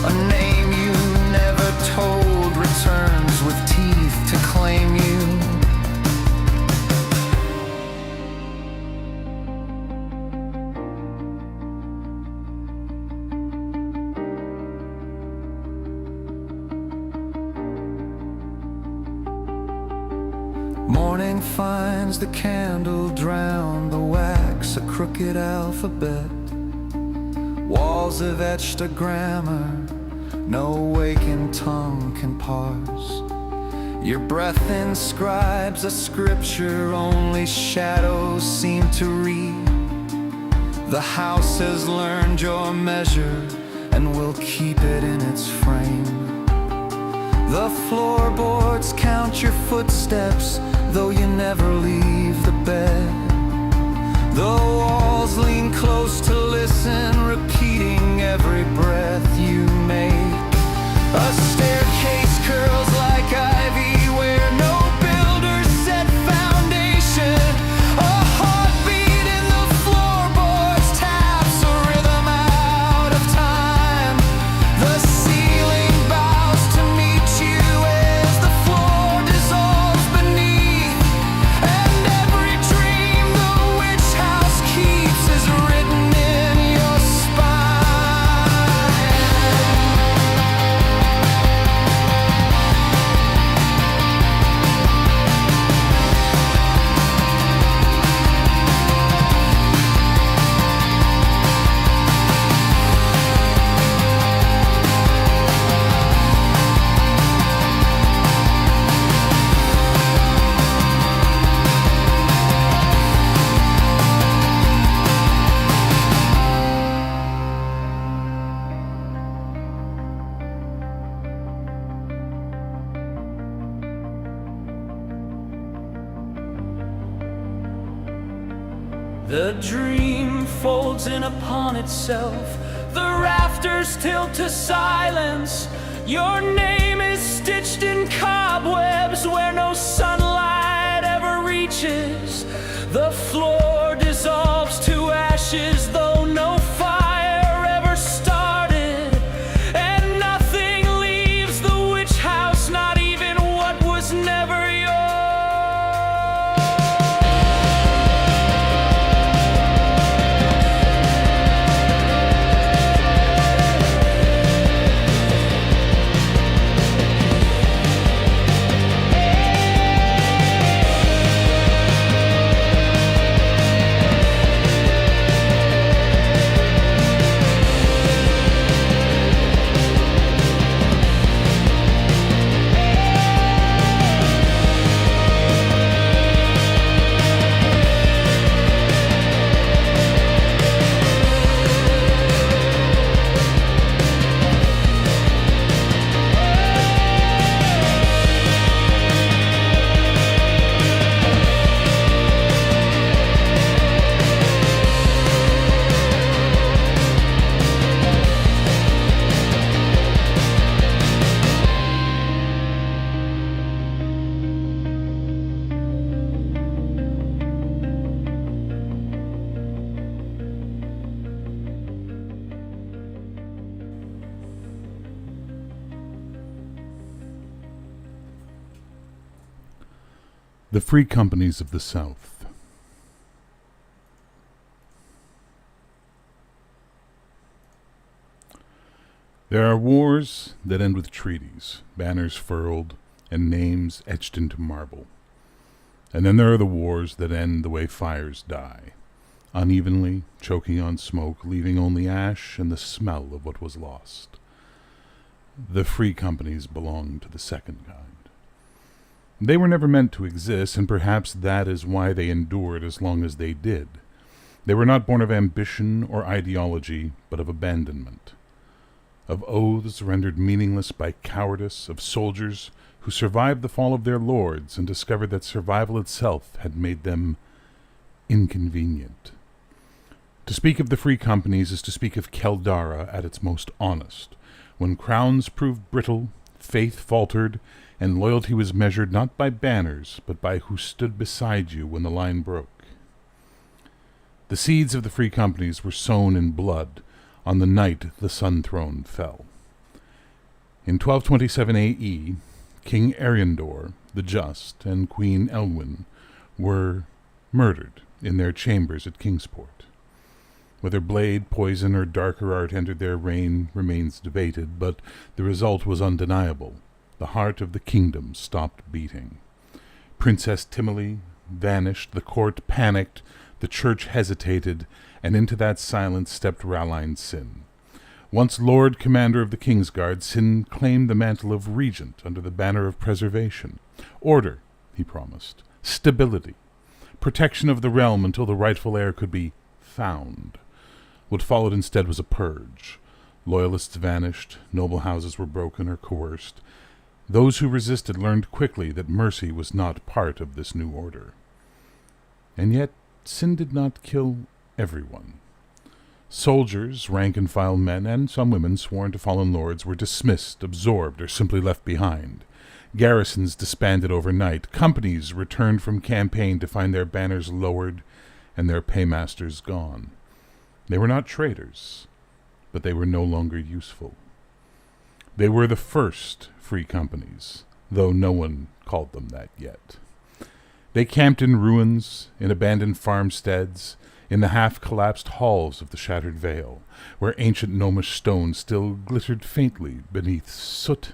A name you never told returns with teeth to claim you. Morning finds the candle drown the wax, a crooked alphabet. Walls have etched a grammar no waking tongue can parse. Your breath inscribes a scripture only shadows seem to read. The house has learned your measure and will keep it in its frame. The floorboards count your footsteps, though you never leave the bed. The walls lean close to listen, repeating every breath you make. A staircase curls like ivy where no builder set foundation. A heartbeat in the floorboards taps a rhythm out of time. The ceiling bows to meet you as the floor dissolves beneath. And every dream the witch house keeps is written in your spine. The dream folds in upon itself. The rafters tilt to silence. Your name is stitched in cobwebs where no sunlight ever reaches. The floor The Free Companies of the South. There are wars that end with treaties, banners furled, and names etched into marble. And then there are the wars that end the way fires die, unevenly, choking on smoke, leaving only ash and the smell of what was lost. The Free Companies belong to the second kind. They were never meant to exist, and perhaps that is why they endured as long as they did. They were not born of ambition or ideology, but of abandonment. Of oaths rendered meaningless by cowardice, of soldiers who survived the fall of their lords and discovered that survival itself had made them inconvenient. To speak of the Free Companies is to speak of Keldara at its most honest, when crowns proved brittle, faith faltered, and loyalty was measured not by banners, but by who stood beside you when the line broke. The seeds of the Free Companies were sown in blood on the night the Sun Throne fell. In 1227 A.E., King Ariandor the Just and Queen Elwyn were murdered in their chambers at Kingsport. Whether blade, poison, or darker art entered their reign remains debated, but the result was undeniable. The heart of the kingdom stopped beating. Princess Timely vanished, the court panicked, the church hesitated, and into that silence stepped Ralline Sin. Once Lord Commander of the Kingsguard, Sin claimed the mantle of regent under the banner of preservation. Order, he promised. Stability. Protection of the realm until the rightful heir could be found. What followed instead was a purge. Loyalists vanished, noble houses were broken or coerced. Those who resisted learned quickly that mercy was not part of this new order. And yet, Sin did not kill everyone. Soldiers, rank-and-file men, and some women sworn to fallen lords were dismissed, absorbed, or simply left behind. Garrisons disbanded overnight. Companies returned from campaign to find their banners lowered and their paymasters gone. They were not traitors, but they were no longer useful. They were the first Free Companies, though no one called them that yet. They camped in ruins, in abandoned farmsteads, in the half-collapsed halls of the Shattered Vale, where ancient gnomish stone still glittered faintly beneath soot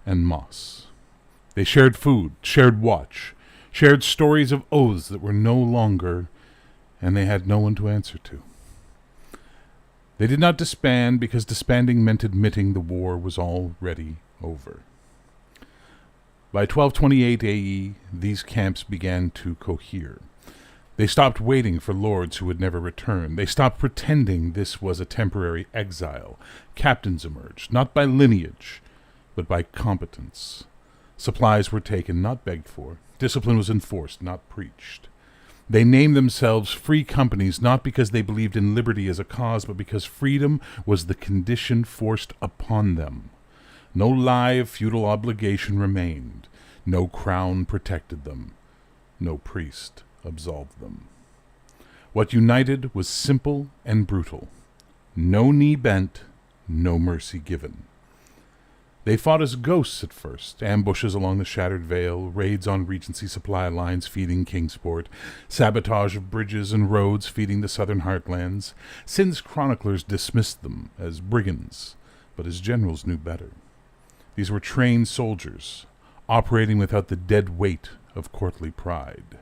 and moss. They shared food, shared watch, shared stories of oaths that were no longer, and they had no one to answer to. They did not disband because disbanding meant admitting the war was already over. By 1228 A.E., these camps began to cohere. They stopped waiting for lords who would never return. They stopped pretending this was a temporary exile. Captains emerged, not by lineage, but by competence. Supplies were taken, not begged for. Discipline was enforced, not preached. They named themselves Free Companies not because they believed in liberty as a cause, but because freedom was the condition forced upon them. No lie of feudal obligation remained. No crown protected them. No priest absolved them. What united was simple and brutal. No knee bent, no mercy given. They fought as ghosts at first, ambushes along the Shattered Vale, raids on Regency supply lines feeding Kingsport, sabotage of bridges and roads feeding the southern heartlands. Sin's chroniclers dismissed them as brigands, but his generals knew better. These were trained soldiers, operating without the dead weight of courtly pride.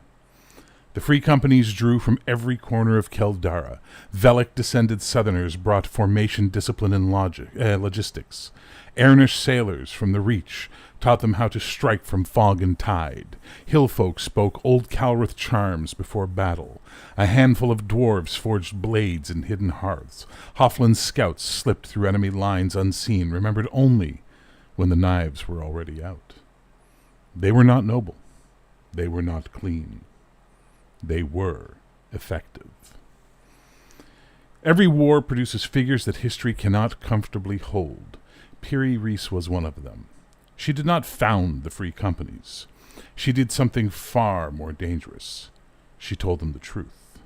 The Free Companies drew from every corner of Keldara. Velek-descended southerners brought formation, discipline, and logistics. Ernish sailors from the Reach taught them how to strike from fog and tide. Hill folk spoke Old Calrith charms before battle. A handful of dwarves forged blades in hidden hearths. Hoffland's scouts slipped through enemy lines unseen, remembered only when the knives were already out. They were not noble. They were not clean. They were effective. Every war produces figures that history cannot comfortably hold. Piri Reis was one of them. She did not found the Free Companies. She did something far more dangerous. She told them the truth.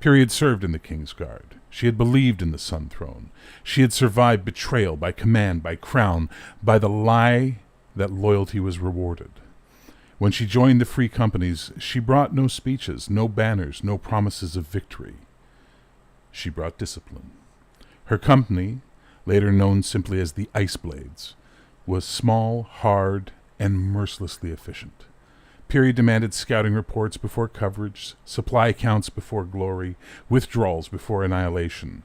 Piri had served in the Kingsguard. She had believed in the Sun Throne. She had survived betrayal by command, by crown, by the lie that loyalty was rewarded. When she joined the free companies, she brought no speeches, no banners, no promises of victory. She brought discipline. Her company, later known simply as the Ice Blades, was small, hard, and mercilessly efficient. Peary demanded scouting reports before coverage, supply counts before glory, withdrawals before annihilation.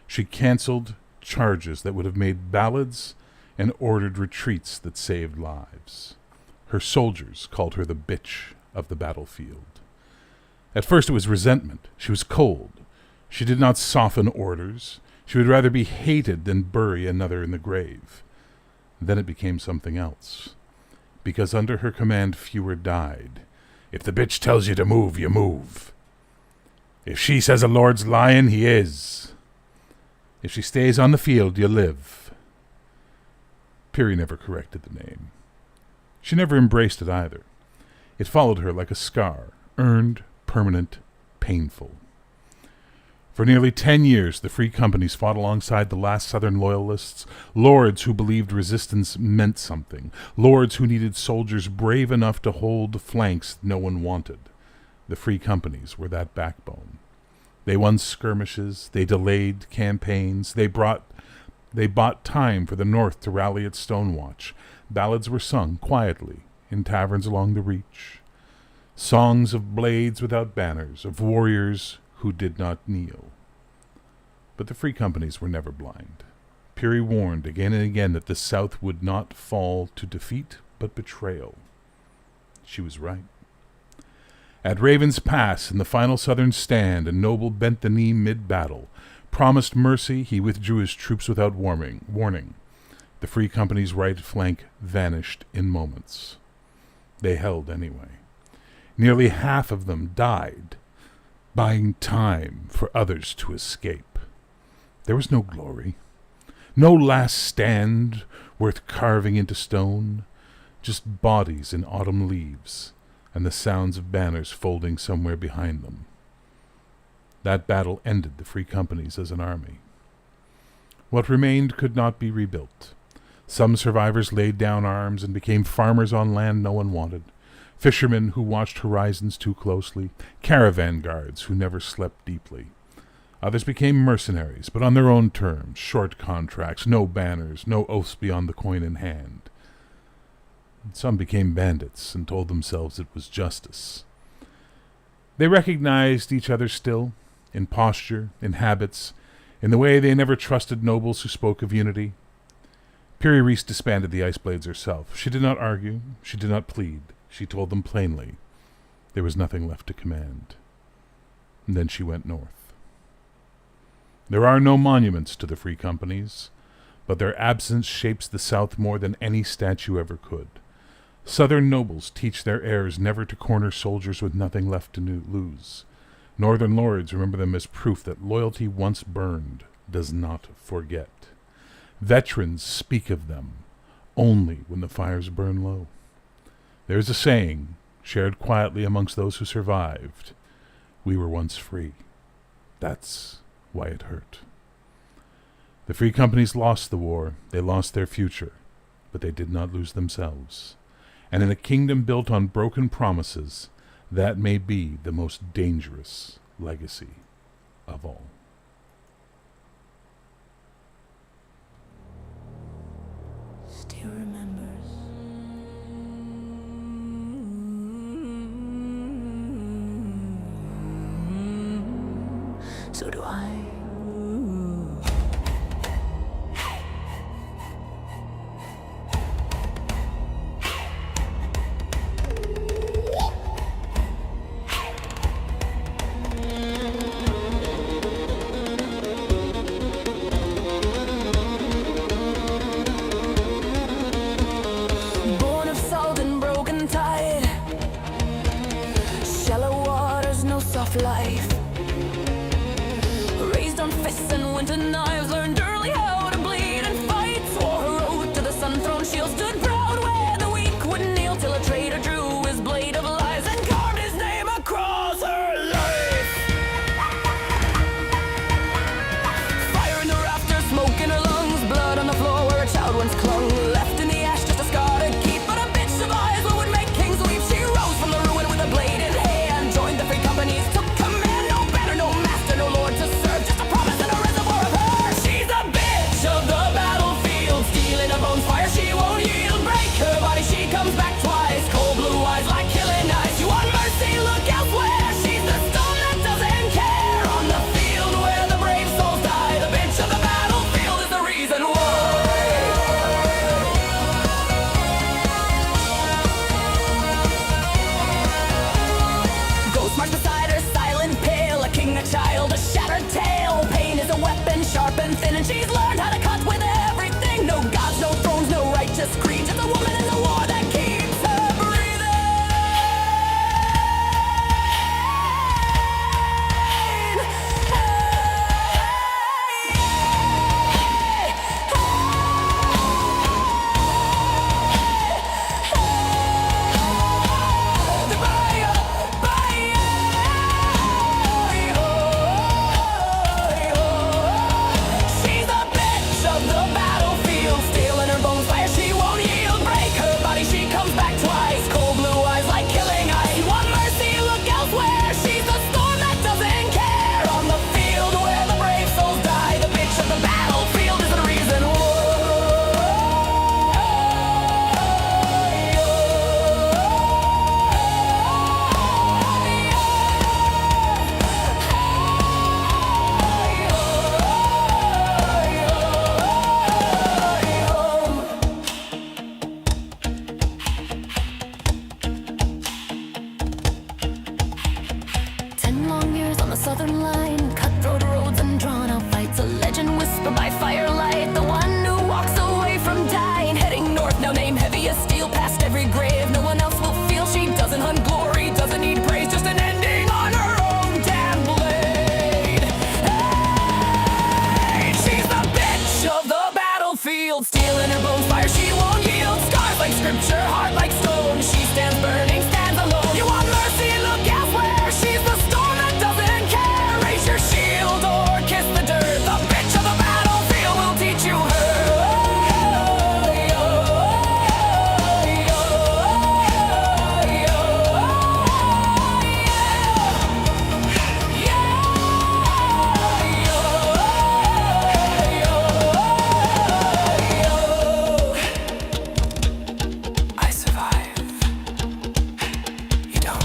She canceled charges that would have made ballads and ordered retreats that saved lives. Her soldiers called her the bitch of the battlefield. At first it was resentment. She was cold. She did not soften orders. She would rather be hated than bury another in the grave. Then it became something else. Because under her command fewer died. If the bitch tells you to move, you move. If she says a lord's lying, he is. If she stays on the field, you live. Peary never corrected the name. She never embraced it either. It followed her like a scar, earned, permanent, painful. For nearly 10 years, the free companies fought alongside the last Southern loyalists, lords who believed resistance meant something, lords who needed soldiers brave enough to hold flanks no one wanted. The free companies were that backbone. They won skirmishes, they delayed campaigns, they bought time for the North to rally at Stonewatch. Ballads were sung quietly in taverns along the Reach. Songs of blades without banners, of warriors who did not kneel. But the free companies were never blind. Peary warned again and again that the South would not fall to defeat but betrayal. She was right. At Raven's Pass, in the final Southern stand, a noble bent the knee mid-battle. Promised mercy, he withdrew his troops without warning. The free company's right flank vanished in moments. They held anyway. Nearly half of them died, buying time for others to escape. There was no glory, no last stand worth carving into stone, just bodies in autumn leaves and the sounds of banners folding somewhere behind them. That battle ended the free companies as an army. What remained could not be rebuilt. Some survivors laid down arms and became farmers on land no one wanted, fishermen who watched horizons too closely, caravan guards who never slept deeply. Others became mercenaries, but on their own terms, short contracts, no banners, no oaths beyond the coin in hand. And some became bandits and told themselves it was justice. They recognized each other still, in posture, in habits, in the way they never trusted nobles who spoke of unity. Peary Reese disbanded the Ice Blades herself. She did not argue, she did not plead. She told them plainly there was nothing left to command. And then she went north. There are no monuments to the free companies, but their absence shapes the South more than any statue ever could. Southern nobles teach their heirs never to corner soldiers with nothing left to lose. Northern lords remember them as proof that loyalty once burned does not forget. Veterans speak of them only when the fires burn low. There is a saying, shared quietly amongst those who survived, "We were once free. That's why it hurt." The free companies lost the war, they lost their future, but they did not lose themselves. And in a kingdom built on broken promises, that may be the most dangerous legacy of all. Still remembers. So do I. Born of salt and broken tide, shallow waters, no soft life. just scream. Just a woman in the war that keeps her breathing. She's a bitch of the battlefield, steel in her bones, fire she won't yield. Break her body, she comes back twice. Cold blue eyes like killing ice. You want mercy, look elsewhere. She's the storm that doesn't care. On the field where the brave souls die, the bitch of the battlefield is the reason on the southern line, cutthroat roads and drawn-out fights. A legend whispered by firelight, the one who walks away from dying. Heading north, now name heavy as steel, past every grave. No one else will feel she doesn't hunt glory, doesn't need praise, just an ending on her own damn blade. Hey, she's the bitch of the battlefield, steel in her bones, fire she won't yield. Scars like scripture, heart like stone. She stands burning, stands alone. You want mercy, look elsewhere. She's the storm that doesn't care. Raise your shield or kiss the dirt. The bitch of the battlefield will teach you her. I survive. You don't.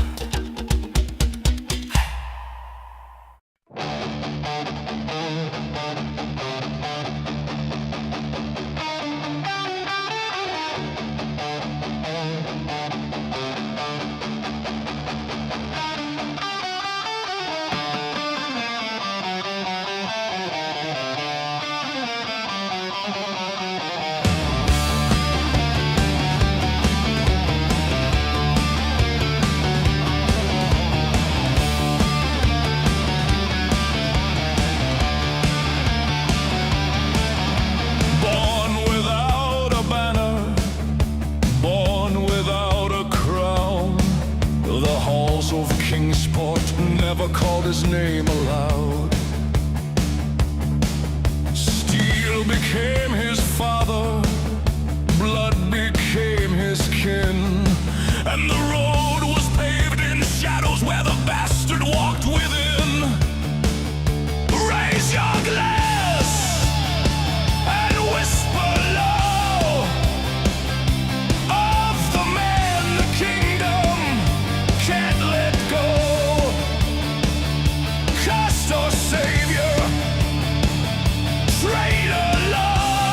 Born without a banner, born without a crown. The halls of Kingsport never called his name aloud. Steel became his father, blood became his kin, and the road was paved in shadows where the bastard walked within. Raise your glass and whisper low of the man the kingdom can't let go. Cast or savior, traitor, love.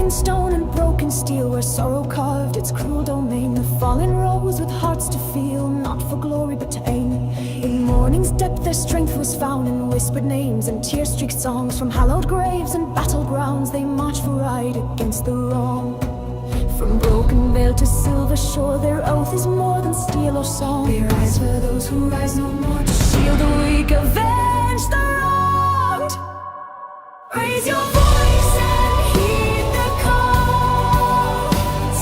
broken stone and broken steel, where sorrow carved its cruel domain. The fallen rose with hearts to feel, not for glory but to aim. In morning's depth their strength was found, in whispered names and tear-streaked songs. From hallowed graves and battlegrounds they march for right against the wrong. From broken veil to silver shore, their oath is more than steel or song. They rise for those who rise no more, to shield the weak, avenge the wronged. Raise your voice and heed the call.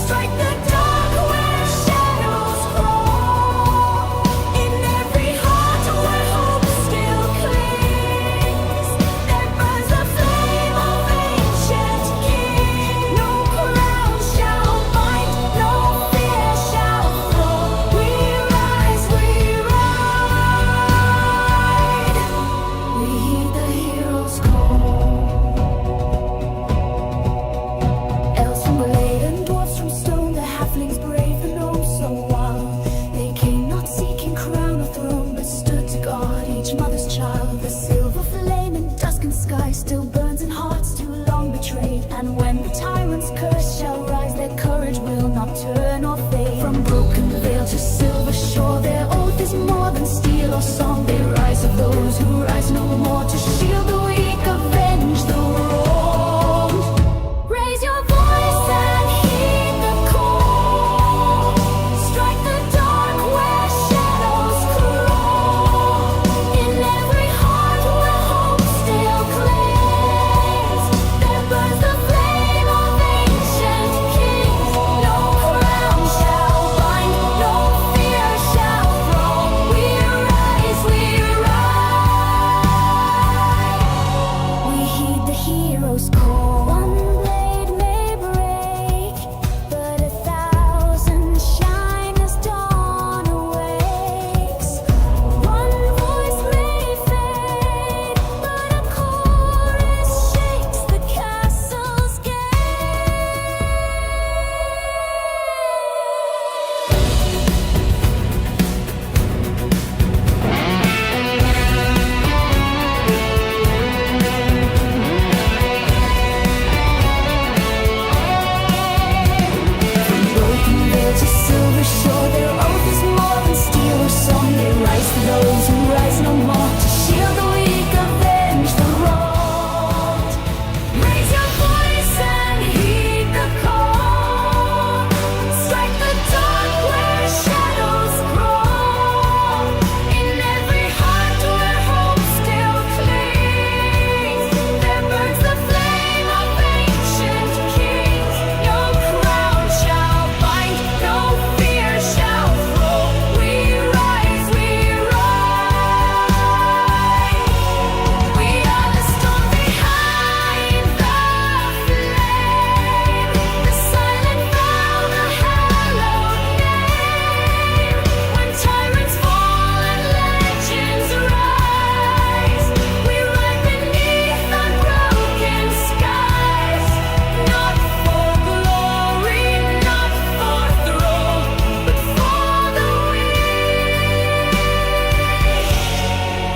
Strike the dark where shadows crawl. In every heart where hope still clings, there burns the flame of ancient king. No crown shall bind, no fear shall flow. We rise, we ride. We heed the hero's call. Elves from blade and dwarfs from stone, the halflings brave and oh so wild. They came not seeking crown or throne, but stood to guard each mother's child. The silver flame in dusk and sky still burns in hearts too long betrayed. And when the tyrant's curse shall rise, their courage will not turn or fade. From broken veil to silver shore, their oath is more than steel or song. They rise of those who rise no more, to shield the weak, avenge the wrong. Raise your voice and heed the call. Strike the dark where shadows crawl. In every heart where hope still clings, there burns the flame of ancient kings. No crown shall bind, no fear shall thrall. We rise, we ride. We heed the hero's call. One blade may break, but 1,000 shine as dawn awakes. One voice may fade, but a chorus shakes the castle's broken veil to silver shore, their oath is more than steel or song. They rise for those who rise no more, to shield the weak, avenge the wronged. Raise your voice and heed the call. Strike the dark where shadows crawl. In every heart where hope still clings, there burns the flame of ancient kings. No crown shall bind, no fear shall flow. We rise, we ride. We are the storm behind the flame, the silent vow, the hallowed name. When tyrants fall and legends rise, we ride beneath unbroken skies. Not for glory, not for throne, but for the weak.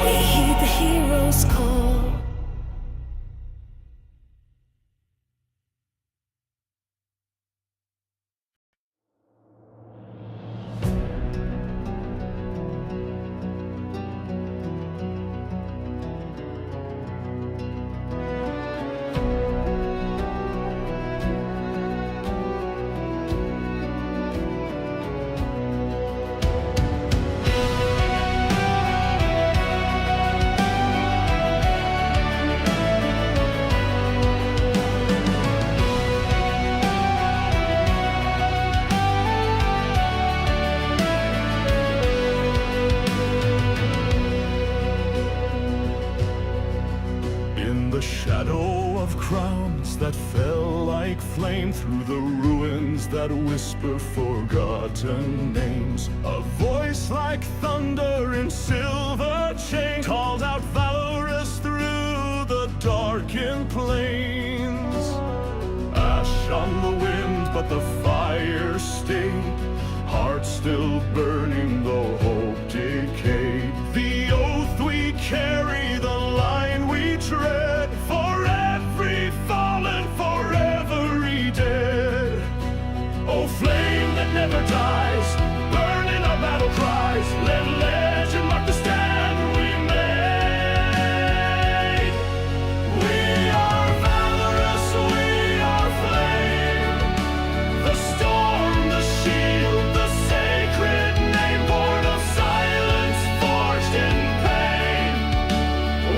We heed the hero's call. In the shadow of crowns that fell like flame through the ruins that whisper forgotten names, a voice like thunder in silver chain called out valorous through the darkened plains. Ash on the wind, but the fire stayed, heart still burning though hope decayed. The oath we carry, the line we tread, for every fallen, for every flame that never dies, burning our battle cries. Let legend mark the stand we made. We are valorous, we are flame. The storm, the shield, the sacred name, born of silence, forged in pain.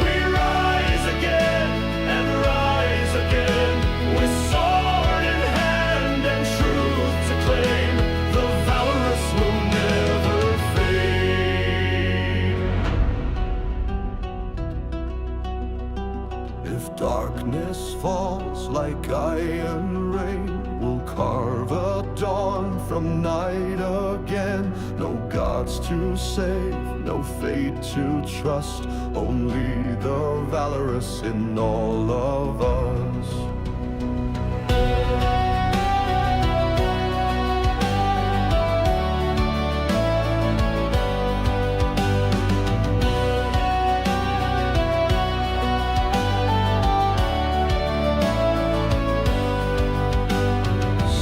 We rise again and rise again, with sword in hand and truth to claim. The valorous will never fade. If darkness falls like iron rain, we'll carve a dawn from night again. No gods to save, no fate to trust, only the valorous in all of us.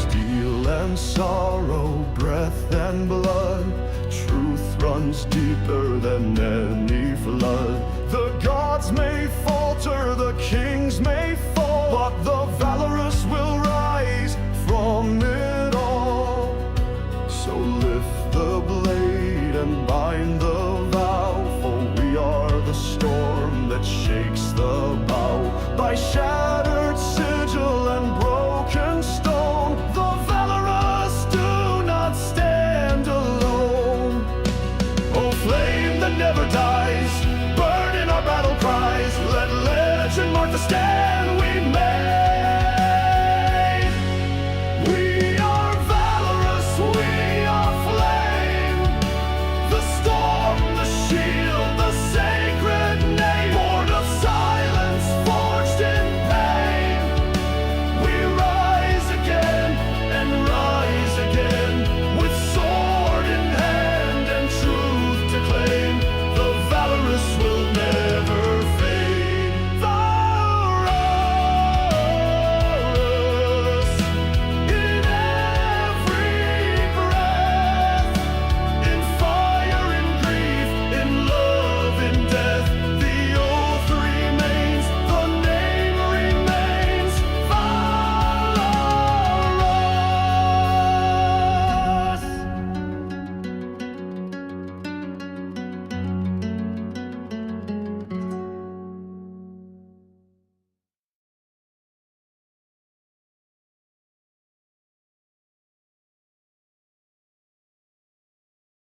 Steel and sorrow, breath and blood, truth runs deeper than any flood. The gods may falter, the kings may fall, but the valorous